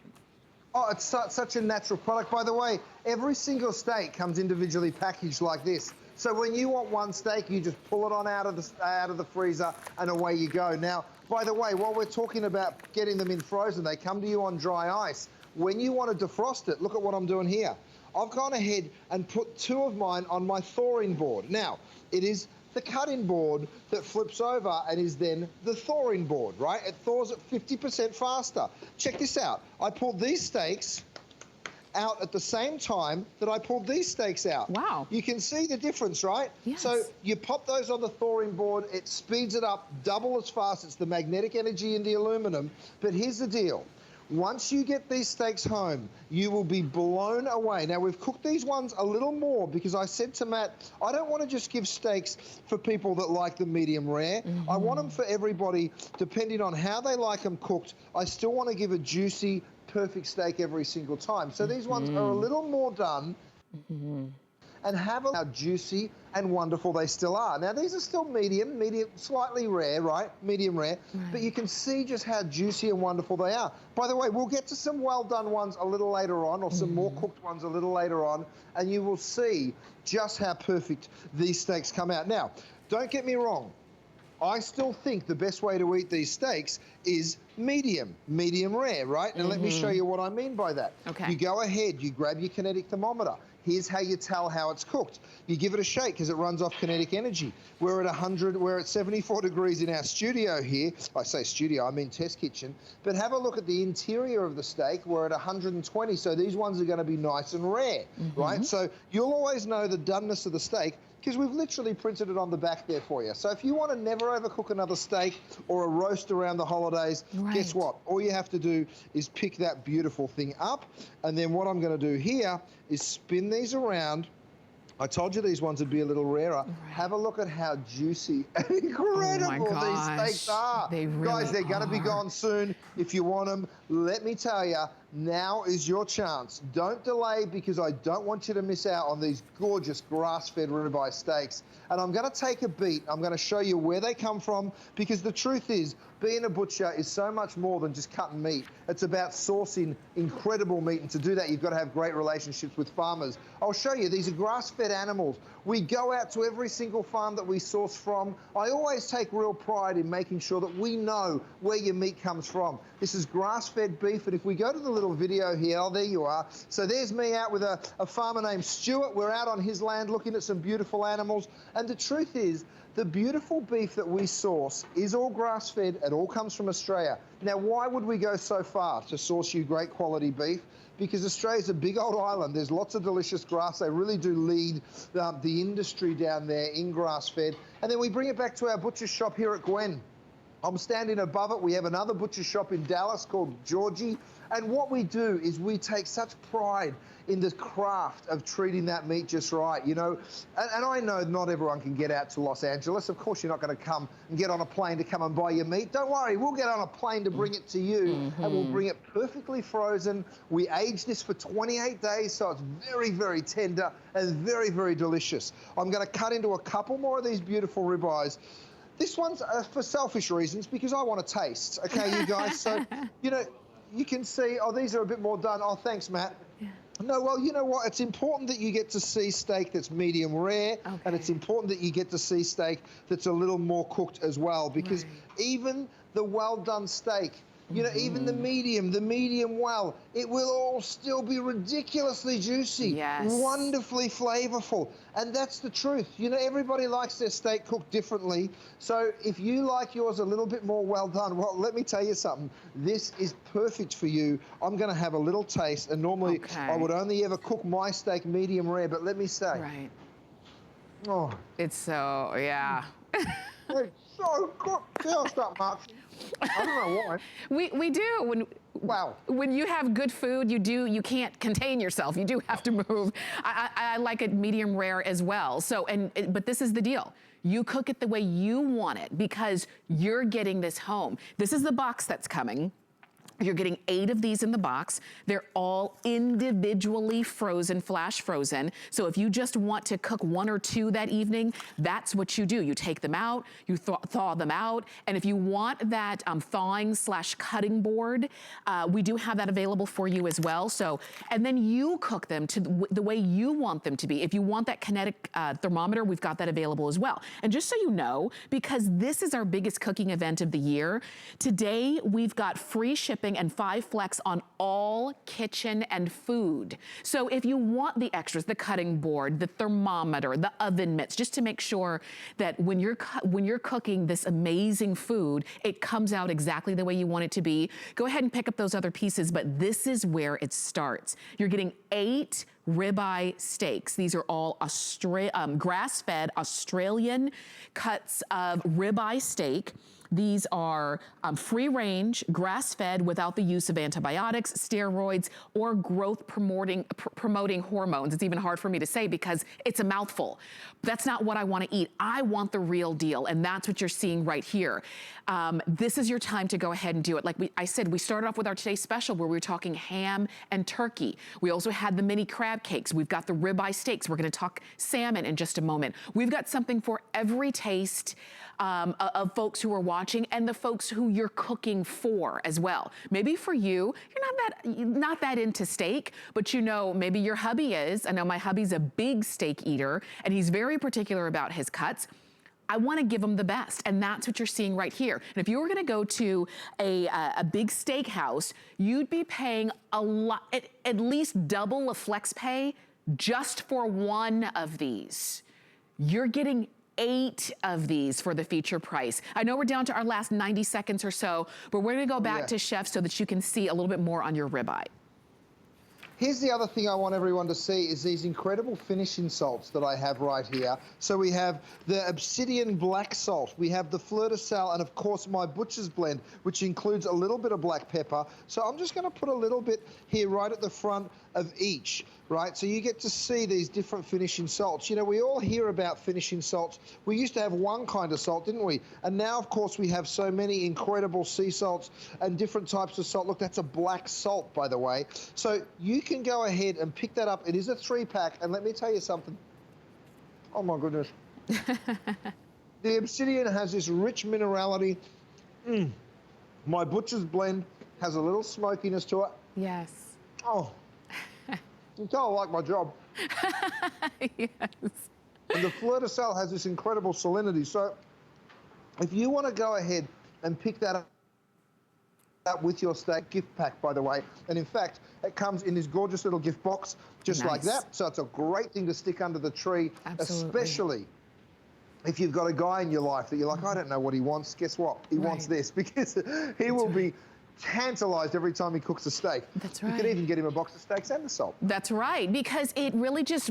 Oh, it's such a natural product. By the way, every single steak comes individually packaged like this. So when you want one steak, you just pull it on out of the freezer and away you go. Now, by the way, while we're talking about getting them in frozen, they come to you on dry ice. When you want to defrost it, look at what I'm doing here. I've gone ahead and put 2 of mine on my thawing board. Now, it is the cutting board that flips over and is then the thawing board, right? It thaws at 50% faster. Check this out. I pulled these steaks out at the same time that I pulled these steaks out. Wow. You can see the difference, right? Yes. So you pop those on the thawing board, it speeds it up double as fast. It's the magnetic energy in the aluminum. But here's the deal. Once you get these steaks home, you will be blown away. Now, we've cooked these ones a little more because I said to Matt, I don't want to just give steaks for people that like them medium rare. I want them for everybody, depending on how they like them cooked. I still want to give a juicy, perfect steak every single time. So these ones are a little more done. And have a look how juicy and wonderful they still are. Now, these are still medium, slightly rare, right? Medium rare. But you can see just how juicy and wonderful they are. By the way, we'll get to some well-done ones a little later on, or some more cooked ones a little later on, and you will see just how perfect these steaks come out. Now, don't get me wrong. I still think the best way to eat these steaks is medium rare, right? And let me show you what I mean by that. Okay. You go ahead, you grab your Kinetic thermometer. Here's how you tell how it's cooked. You give it a shake because it runs off kinetic energy. We're at 74 degrees in our studio here. I say studio, I mean test kitchen. But have a look at the interior of the steak. We're at 120, so these ones are going to be nice and rare, right? So you'll always know the doneness of the steak because we've literally printed it on the back there for you. So if you want to never overcook another steak or a roast around the holidays, guess what? All you have to do is pick that beautiful thing up. And then what I'm going to do here is spin these around. I told you these ones would be a little rarer. Have a look at how juicy and incredible these steaks are. They really Guys, they're going to be gone soon. If you want them, let me tell you, now is your chance. Don't delay, because I don't want you to miss out on these gorgeous grass-fed ribeye steaks. And I'm going to take a beat. I'm going to show you where they come from, because the truth is, being a butcher is so much more than just cutting meat. It's about sourcing incredible meat, and to do that, you've got to have great relationships with farmers. I'll show you. These are grass-fed animals. We go out to every single farm that we source from. I always take real pride in making sure that we know where your meat comes from. This is grass-fed beef, and if we go to the little video here, oh, there you are. So there's me out with a farmer named Stuart. We're out on his land looking at some beautiful animals, and the truth is, the beautiful beef that we source is all grass-fed. It all comes from Australia. Now, why would we go so far to source you great quality beef? Because Australia's a big old island. There's lots of delicious grass. They really do lead the industry down there in grass-fed. And then we bring it back to our butcher shop here at Gwen. I'm standing above it. We have another butcher shop in Dallas called Georgie. And what we do is we take such pride in the craft of treating that meat just right, you know. And I know not everyone can get out to Los Angeles. Of course, you're not going to come and get on a plane to come and buy your meat. Don't worry, we'll get on a plane to bring it to you, and we'll bring it perfectly frozen. We age this for 28 days, so it's very, very tender and very, very delicious. I'm going to cut into a couple more of these beautiful ribeyes. This one's for selfish reasons, because I want to taste, okay, you guys? So, you know, you can see, oh, these are a bit more done. Oh, thanks, Matt. Yeah. No, well, you know what? It's important that you get to see steak that's medium rare, and it's important that you get to see steak that's a little more cooked as well, because even the well-done steak, you know, even the medium well, it will all still be ridiculously juicy, wonderfully flavorful. And that's the truth. You know, everybody likes their steak cooked differently. So if you like yours a little bit more well done, well, let me tell you something. This is perfect for you. I'm going to have a little taste. And normally I would only ever cook my steak medium rare, but let me say. Oh. It's so, It's so good. Feels that much. I don't know why. We do. When you have good food, you can't contain yourself. You do have to move. I like it medium rare as well. So, but this is the deal. You cook it the way you want it, because you're getting this home. This is the box that's coming. You're getting 8 of these in the box. They're all individually frozen, flash frozen. So if you just want to cook 1 or 2 that evening, that's what you do. You take them out, you thaw them out. And if you want that thawing/cutting board, we do have that available for you as well. So, and then you cook them to the way you want them to be. If you want that Kinetic thermometer, we've got that available as well. And just so you know, because this is our biggest cooking event of the year, today we've got free shipping and 5 flex on all kitchen and food. So if you want the extras, the cutting board, the thermometer, the oven mitts, just to make sure that when you're cooking this amazing food, it comes out exactly the way you want it to be, go ahead and pick up those other pieces, but this is where it starts. You're getting 8 ribeye steaks. These are all grass-fed Australian cuts of ribeye steak. These are free-range, grass-fed, without the use of antibiotics, steroids, or growth-promoting hormones. It's even hard for me to say because it's a mouthful. That's not what I want to eat. I want the real deal, and that's what you're seeing right here. This is your time to go ahead and do it. Like I said, we started off with our today's special where we were talking ham and turkey. We also had the mini crab cakes. We've got the ribeye steaks. We're going to talk salmon in just a moment. We've got something for every taste of folks who are watching and the folks who you're cooking for as well. Maybe for you, you're not that into steak, but you know, maybe your hubby is. I know my hubby's a big steak eater and he's very particular about his cuts. I want to give them the best, and that's what you're seeing right here. And if you were going to go to a big steakhouse, you'd be paying a lot, at least double a flex pay just for one of these. You're getting 8 of these for the feature price. I know we're down to our last 90 seconds or so, but we're going to go back to Chef so that you can see a little bit more on your ribeye. Here's the other thing I want everyone to see is these incredible finishing salts that I have right here. So we have the Obsidian black salt, we have the fleur de sel, and of course my butcher's blend, which includes a little bit of black pepper. So I'm just going to put a little bit here right at the front of each. right? So you get to see these different finishing salts. You know, we all hear about finishing salts. We used to have one kind of salt, didn't we? And now, of course, we have so many incredible sea salts and different types of salt. Look, that's a black salt, by the way. So you can go ahead and pick that up. It is a 3-pack, and let me tell you something. Oh, my goodness. The obsidian has this rich minerality. My butcher's blend has a little smokiness to it. Yes. Oh, you can tell I like my job. Yes. And the fleur de sel has this incredible salinity. So if you want to go ahead and pick that up with your steak gift pack, by the way, and in fact, it comes in this gorgeous little gift box, just like that. So it's a great thing to stick under the tree, especially if you've got a guy in your life that you're like, I don't know what he wants. Guess what? He wants this, because he will be tantalized every time he cooks a steak. That's right. You could even get him a box of steaks and the salt. That's right, because it really just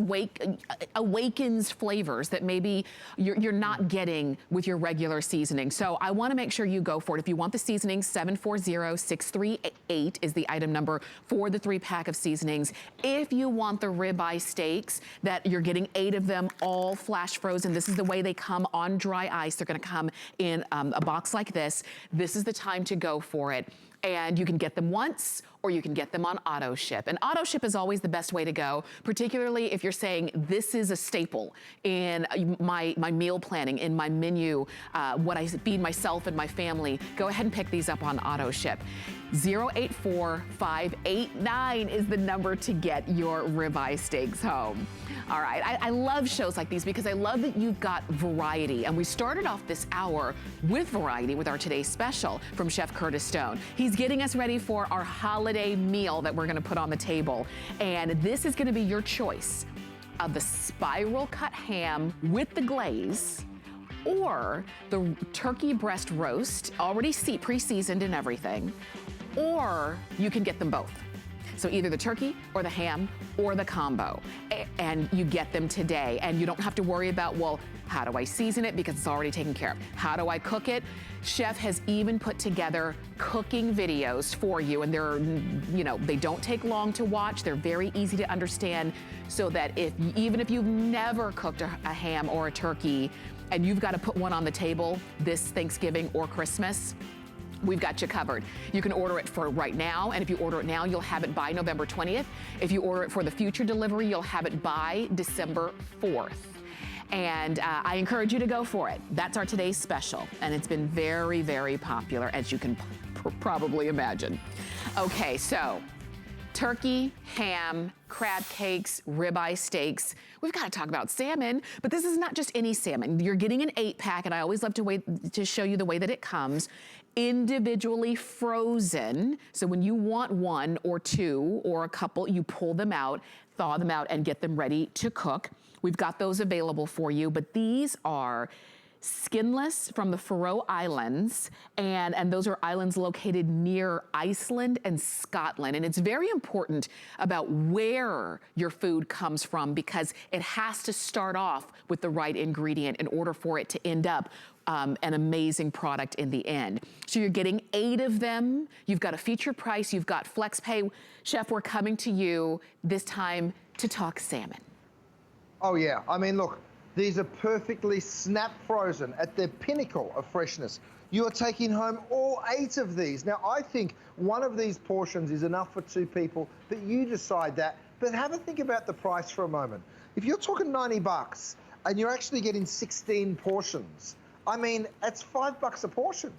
awakens flavors that maybe you're not getting with your regular seasoning. So I want to make sure you go for it. If you want the seasoning, 740638 is the item number for the 3-pack of seasonings. If you want the ribeye steaks, that you're getting 8 of them, all flash frozen. This is the way they come on dry ice. They're going to come in a box like this. This is the time to go for it. And you can get them once, or you can get them on auto ship. And auto ship is always the best way to go, particularly if you're saying this is a staple in my meal planning, in my menu, what I feed myself and my family. Go ahead and pick these up on auto ship. 084589 is the number to get your ribeye steaks home. All right, I love shows like these because I love that you've got variety. And we started off this hour with variety with our today's special from Chef Curtis Stone. He's getting us ready for our holiday meal that we're gonna put on the table. And this is gonna be your choice of the spiral cut ham with the glaze, or the turkey breast roast, already pre-seasoned and everything, or you can get them both. So either the turkey or the ham or the combo, and you get them today. And you don't have to worry about, well, how do I season it, because it's already taken care of? How do I cook it? Chef has even put together cooking videos for you, and they're, they don't take long to watch. They're very easy to understand, so that even if you've never cooked a ham or a turkey and you've got to put one on the table this Thanksgiving or Christmas, we've got you covered. You can order it for right now, and if you order it now, you'll have it by November 20th. If you order it for the future delivery, you'll have it by December 4th. And I encourage you to go for it. That's our today's special, and it's been very, very popular, as you can probably imagine. Okay, so turkey, ham, crab cakes, ribeye steaks. We've got to talk about salmon, but this is not just any salmon. You're getting an 8-pack, and I always love to show you the way that it comes. Individually frozen. So when you want 1 or 2 or a couple, you pull them out, thaw them out, and get them ready to cook. We've got those available for you, but these are skinless from the Faroe Islands, and those are islands located near Iceland and Scotland. And it's very important about where your food comes from, because it has to start off with the right ingredient in order for it to end up an amazing product in the end. So you're getting 8 of them. You've got a feature price. You've got flex pay. Chef, we're coming to you this time to talk salmon. Oh, yeah. I mean, look, these are perfectly snap frozen at their pinnacle of freshness. You are taking home all 8 of these. Now, I think one of these portions is enough for 2 people, but you decide that. But have a think about the price for a moment. If you're talking $90 and you're actually getting 16 portions, I mean, that's $5 a portion.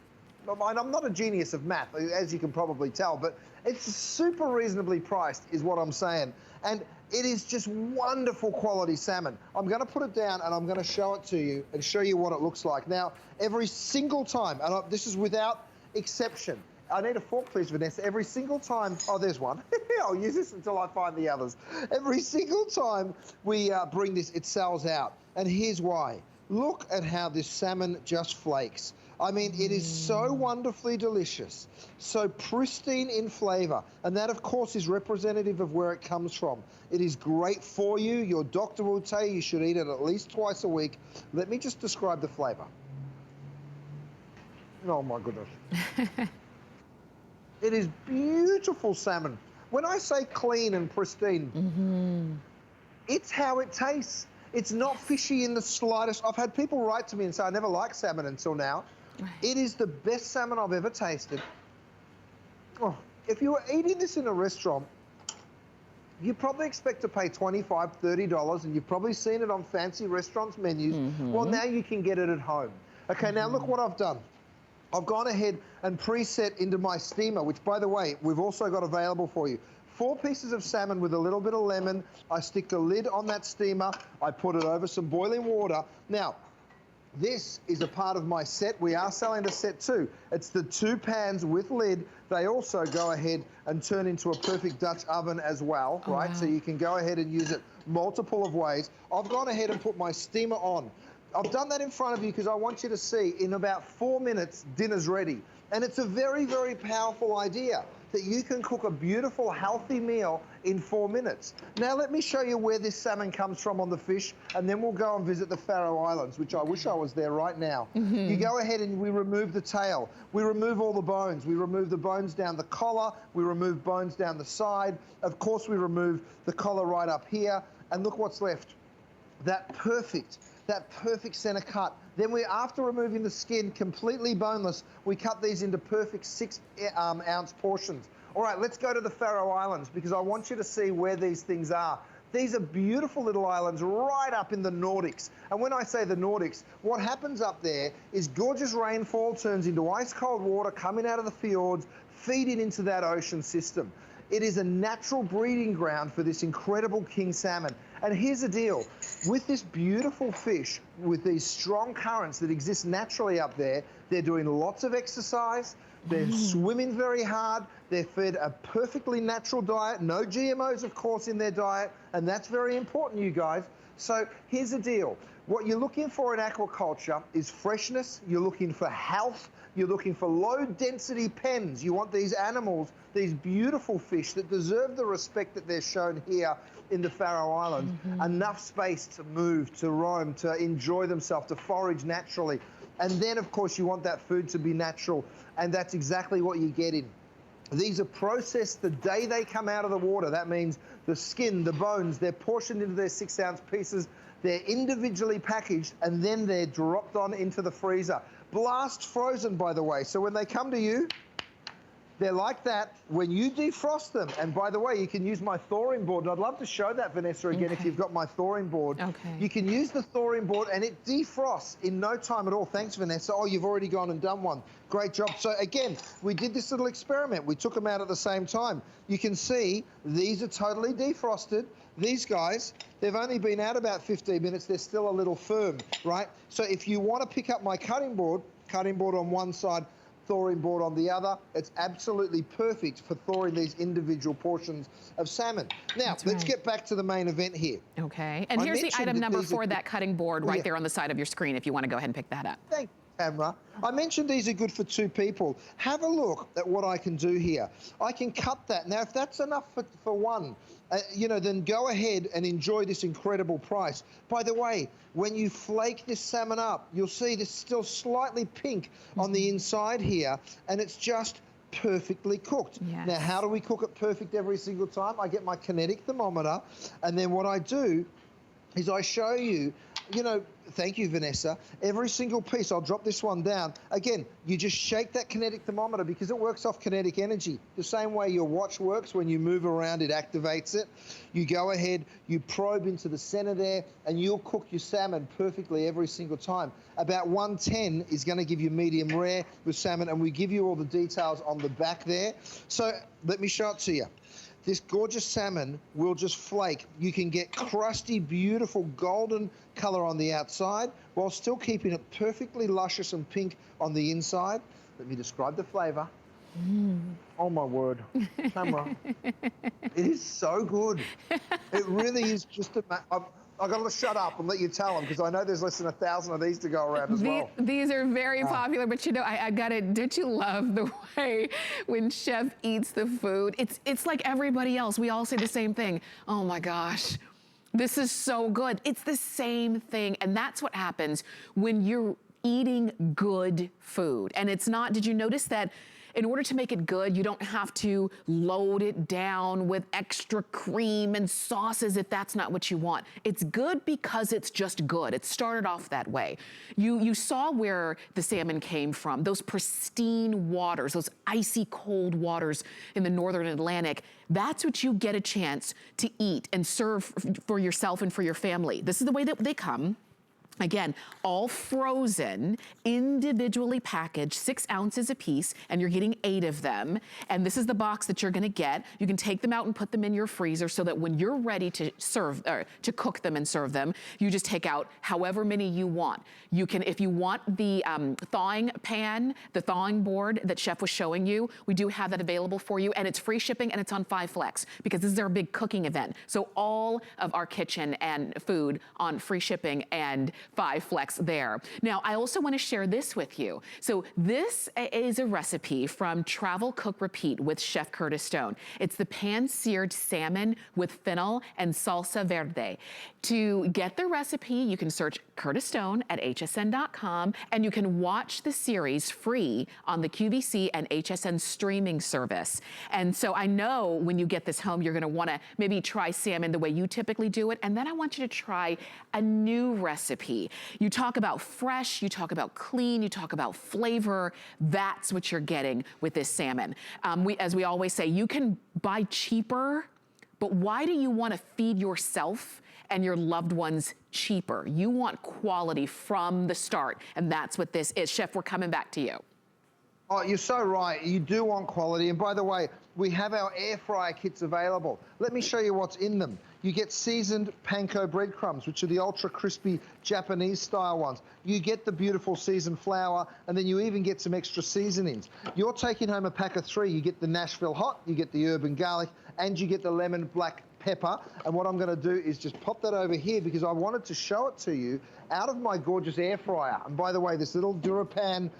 I'm not a genius of math, as you can probably tell, but it's super reasonably priced is what I'm saying. And it is just wonderful quality salmon. I'm going to put it down and I'm going to show it to you and show you what it looks like. Now, every single time, and this is without exception, I need a fork, please, Vanessa. Every single time, oh, there's one. I'll use this until I find the others. Every single time we bring this, it sells out. And here's why. Look at how this salmon just flakes. I mean, it is so wonderfully delicious, so pristine in flavor. And that, of course, is representative of where it comes from. It is great for you. Your doctor will tell you should eat it at least twice a week. Let me just describe the flavor. Oh, my goodness. It is beautiful salmon. When I say clean and pristine, it's how it tastes. It's not fishy in the slightest. I've had people write to me and say, I never liked salmon until now. Right. It is the best salmon I've ever tasted. Oh, if you were eating this in a restaurant, you probably expect to pay $25, $30, and you've probably seen it on fancy restaurants' menus. Well, now you can get it at home. Okay, now look what I've done. I've gone ahead and preset into my steamer, which, by the way, we've also got available for you. 4 pieces of salmon with a little bit of lemon. I stick the lid on that steamer. I put it over some boiling water. Now, this is a part of my set. We are selling the set too. It's the 2 pans with lid. They also go ahead and turn into a perfect Dutch oven as well, right? Wow. So you can go ahead and use it multiple of ways. I've gone ahead and put my steamer on. I've done that in front of you because I want you to see in about 4 minutes, dinner's ready. And it's a very, very powerful idea that you can cook a beautiful, healthy meal in 4 minutes. Now, let me show you where this salmon comes from on the fish, and then we'll go and visit the Faroe Islands, which I wish I was there right now. You go ahead and we remove the tail. We remove all the bones. We remove the bones down the collar. We remove bones down the side. Of course, we remove the collar right up here. And look what's left. That perfect center cut. Then after removing the skin, completely boneless, we cut these into perfect 6-ounce portions. All right, let's go to the Faroe Islands because I want you to see where these things are. These are beautiful little islands right up in the Nordics. And when I say the Nordics, what happens up there is gorgeous rainfall turns into ice cold water coming out of the fjords, feeding into that ocean system. It is a natural breeding ground for this incredible king salmon. And here's the deal. With this beautiful fish, with these strong currents that exist naturally up there, they're doing lots of exercise, they're swimming very hard, they're fed a perfectly natural diet, no GMOs, of course, in their diet, and that's very important, you guys. So here's the deal. What you're looking for in aquaculture is freshness, you're looking for health, you're looking for low-density pens. You want these animals, these beautiful fish that deserve the respect that they're shown here in the Faroe Islands, enough space to move, to roam, to enjoy themselves, to forage naturally. And then, of course, you want that food to be natural, and that's exactly what you're getting. These are processed the day they come out of the water. That means the skin, the bones, they're portioned into their 6-ounce pieces, they're individually packaged, and then they're dropped on into the freezer. Blast frozen, by the way. So when they come to you, they're like that. When you defrost them, and by the way, you can use my thawing board, and I'd love to show that, Vanessa, again, if you've got my thawing board. You can use the thawing board, and it defrosts in no time at all. Thanks, Vanessa. Oh, you've already gone and done one. Great job. So again, we did this little experiment. We took them out at the same time. You can see these are totally defrosted. These guys, they've only been out about 15 minutes. They're still a little firm, right? So if you want to pick up my cutting board on one side, thawing board on the other, it's absolutely perfect for thawing these individual portions of salmon. Now, let's get back to the main event here. Okay, and here's the item number for that cutting board right there on the side of your screen if you want to go ahead and pick that up. Thank you, camera. I mentioned these are good for 2 people. Have a look at what I can do here. I can cut that. Now, if that's enough for one, you know, then go ahead and enjoy this incredible price. By the way, when you flake this salmon up, you'll see this still slightly pink on the inside here, and it's just perfectly cooked. Now, how do we cook it perfect every single time? I get my Kinetic thermometer, and then what I do is I show you, you know, thank you, Vanessa, every single piece. I'll drop this one down. Again, you just shake that Kinetic thermometer because it works off kinetic energy. The same way your watch works, when you move around, it activates it. You go ahead, you probe into the center there, and you'll cook your salmon perfectly every single time. About 110 is going to give you medium rare with salmon, and we give you all the details on the back there. So let me show it to you. This gorgeous salmon will just flake. You can get crusty, beautiful golden color on the outside while still keeping it perfectly luscious and pink on the inside. Let me describe the flavor. Oh my word, camera. It is so good. It really is just I've got to shut up and let you tell them because I know there's less than 1,000 of these to go around as well. These are very popular, but you know, I got it. Don't you love the way when Chef eats the food? It's like everybody else. We all say the same thing. Oh my gosh, this is so good. It's the same thing, and that's what happens when you're eating good food. And it's not, did you notice that in order to make it good, you don't have to load it down with extra cream and sauces if that's not what you want. It's good because it's just good. It started off that way. You saw where the salmon came from, those pristine waters, those icy cold waters in the northern Atlantic. That's what you get a chance to eat and serve for yourself and for your family. This is the way that they come. Again, all frozen, individually packaged, 6 ounces a piece, and you're getting 8 of them. And this is the box that you're gonna get. You can take them out and put them in your freezer so that when you're ready to serve, or to cook them and serve them, you just take out however many you want. You can, if you want the thawing pan, the thawing board that Chef was showing you, we do have that available for you, and it's free shipping and it's on 5 Flex because this is our big cooking event. So all of our kitchen and food on free shipping and 5 Flex there. Now, I also want to share this with you. So this is a recipe from Travel Cook Repeat with Chef Curtis Stone. It's the pan-seared salmon with fennel and salsa verde. To get the recipe, you can search Curtis Stone at hsn.com, and you can watch the series free on the QVC and HSN streaming service. And so I know when you get this home, you're going to want to maybe try salmon the way you typically do it, and then I want you to try a new recipe. You talk about fresh, you talk about clean, you talk about flavor. That's what you're getting with this salmon. As we always say, you can buy cheaper, but why do you want to feed yourself and your loved ones cheaper? You want quality from the start, and that's what this is. Chef, we're coming back to you. Oh, you're so right. You do want quality. And by the way, we have our air fryer kits available. Let me show you what's in them. You get seasoned panko breadcrumbs, which are the ultra crispy Japanese style ones. You get the beautiful seasoned flour, and then you even get some extra seasonings. You're taking home a pack of 3. You get the Nashville hot, you get the urban garlic, and you get the lemon black pepper. And what I'm going to do is just pop that over here because I wanted to show it to you out of my gorgeous air fryer. And by the way, this little DuraPan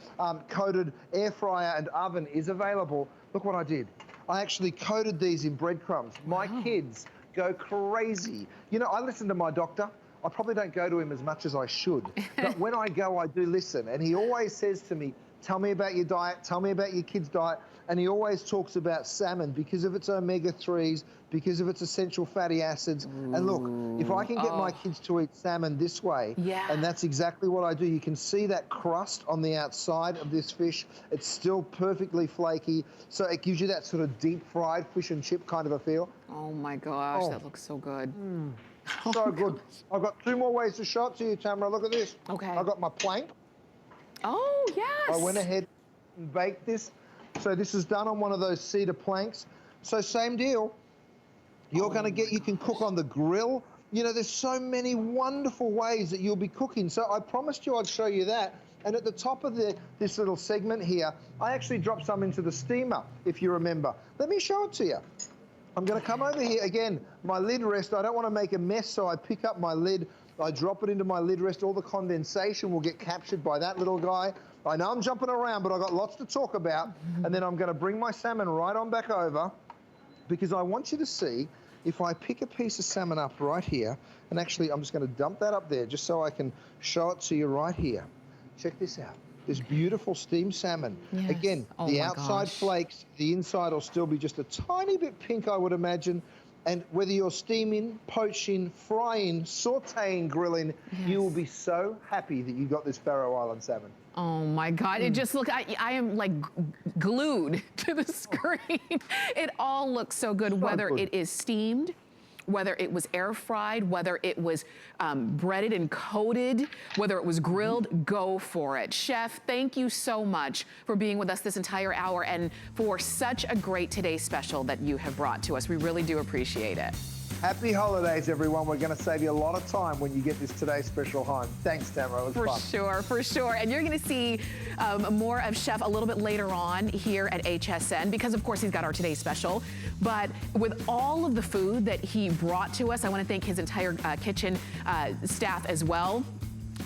coated air fryer and oven is available. Look what I did. I actually coated these in breadcrumbs. My kids go crazy. You know, I listen to my doctor. I probably don't go to him as much as I should. But when I go, I do listen. And he always says to me, tell me about your diet, tell me about your kids' diet. And he always talks about salmon because of its omega-3s, because of its essential fatty acids. And look, if I can get my kids to eat salmon this way, and that's exactly what I do. You can see that crust on the outside of this fish. It's still perfectly flaky. So it gives you that sort of deep fried fish and chip kind of a feel. Oh my gosh, that looks so good. So good. I've got 2 more ways to show it to you, Tamara. Look at this. Okay. I've got my plank. Oh, yes. I went ahead and baked this. So this is done on one of those cedar planks. So same deal. You're going to get, you can cook on the grill. You know, there's so many wonderful ways that you'll be cooking. So I promised you I'd show you that. And at the top of this little segment here, I actually dropped some into the steamer, if you remember. Let me show it to you. I'm going to come over here again. My lid rest, I don't want to make a mess, so I pick up my lid. I drop it into my lid rest. All the condensation will get captured by that little guy. I know I'm jumping around, but I've got lots to talk about. And then I'm going to bring my salmon right on back over because I want you to see if I pick a piece of salmon up right here, and actually I'm just going to dump that up there just so I can show it to you right here. Check this out. This beautiful steamed salmon. Yes. Again, the outside flakes, the inside will still be just a tiny bit pink, I would imagine. And whether you're steaming, poaching, frying, sauteing, grilling, you will be so happy that you got this Faroe Island salmon. Oh my God, it just look, I am like glued to the screen. It all looks so good, whether it is steamed, whether it was air fried, whether it was breaded and coated, whether it was grilled, go for it. Chef, thank you so much for being with us this entire hour and for such a great Today Special that you have brought to us. We really do appreciate it. Happy holidays, everyone. We're going to save you a lot of time when you get this Today Special home. Thanks, Tamara. It was fun. For sure. And you're going to see more of Chef a little bit later on here at HSN because, of course, he's got our Today Special. But with all of the food that he brought to us, I want to thank his entire kitchen staff as well.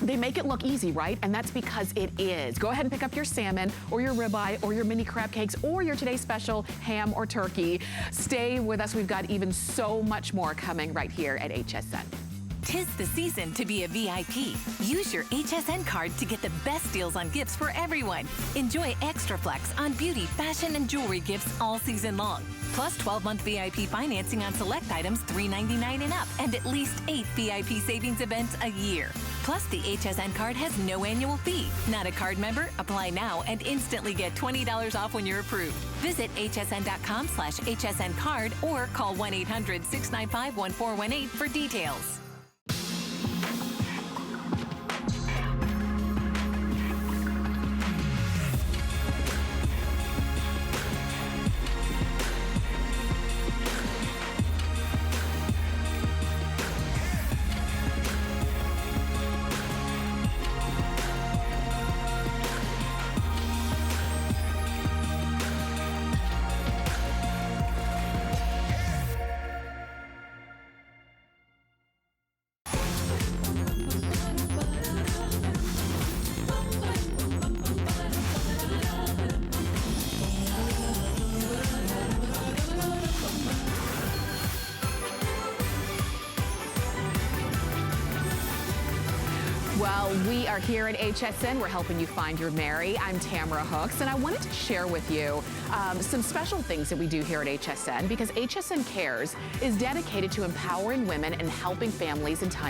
They make it look easy, right? And that's because it is. Go ahead and pick up your salmon or your ribeye or your mini crab cakes or your Today Special ham or turkey. Stay with us. We've got even so much more coming right here at HSN. 'Tis the season to be a VIP. Use your HSN card to get the best deals on gifts for everyone. Enjoy extra flex on beauty, fashion, and jewelry gifts all season long. Plus 12-month VIP financing on select items $3.99 and up, and at least 8 VIP savings events a year. Plus, the HSN card has no annual fee. Not a card member? Apply now and instantly get $20 off when you're approved. Visit hsn.com/HSN card or call 1-800-695-1418 for details. Well, we are here at HSN. We're helping you find your Mary. I'm Tamara Hooks, and I wanted to share with you some special things that we do here at HSN, because HSN Cares is dedicated to empowering women and helping families in times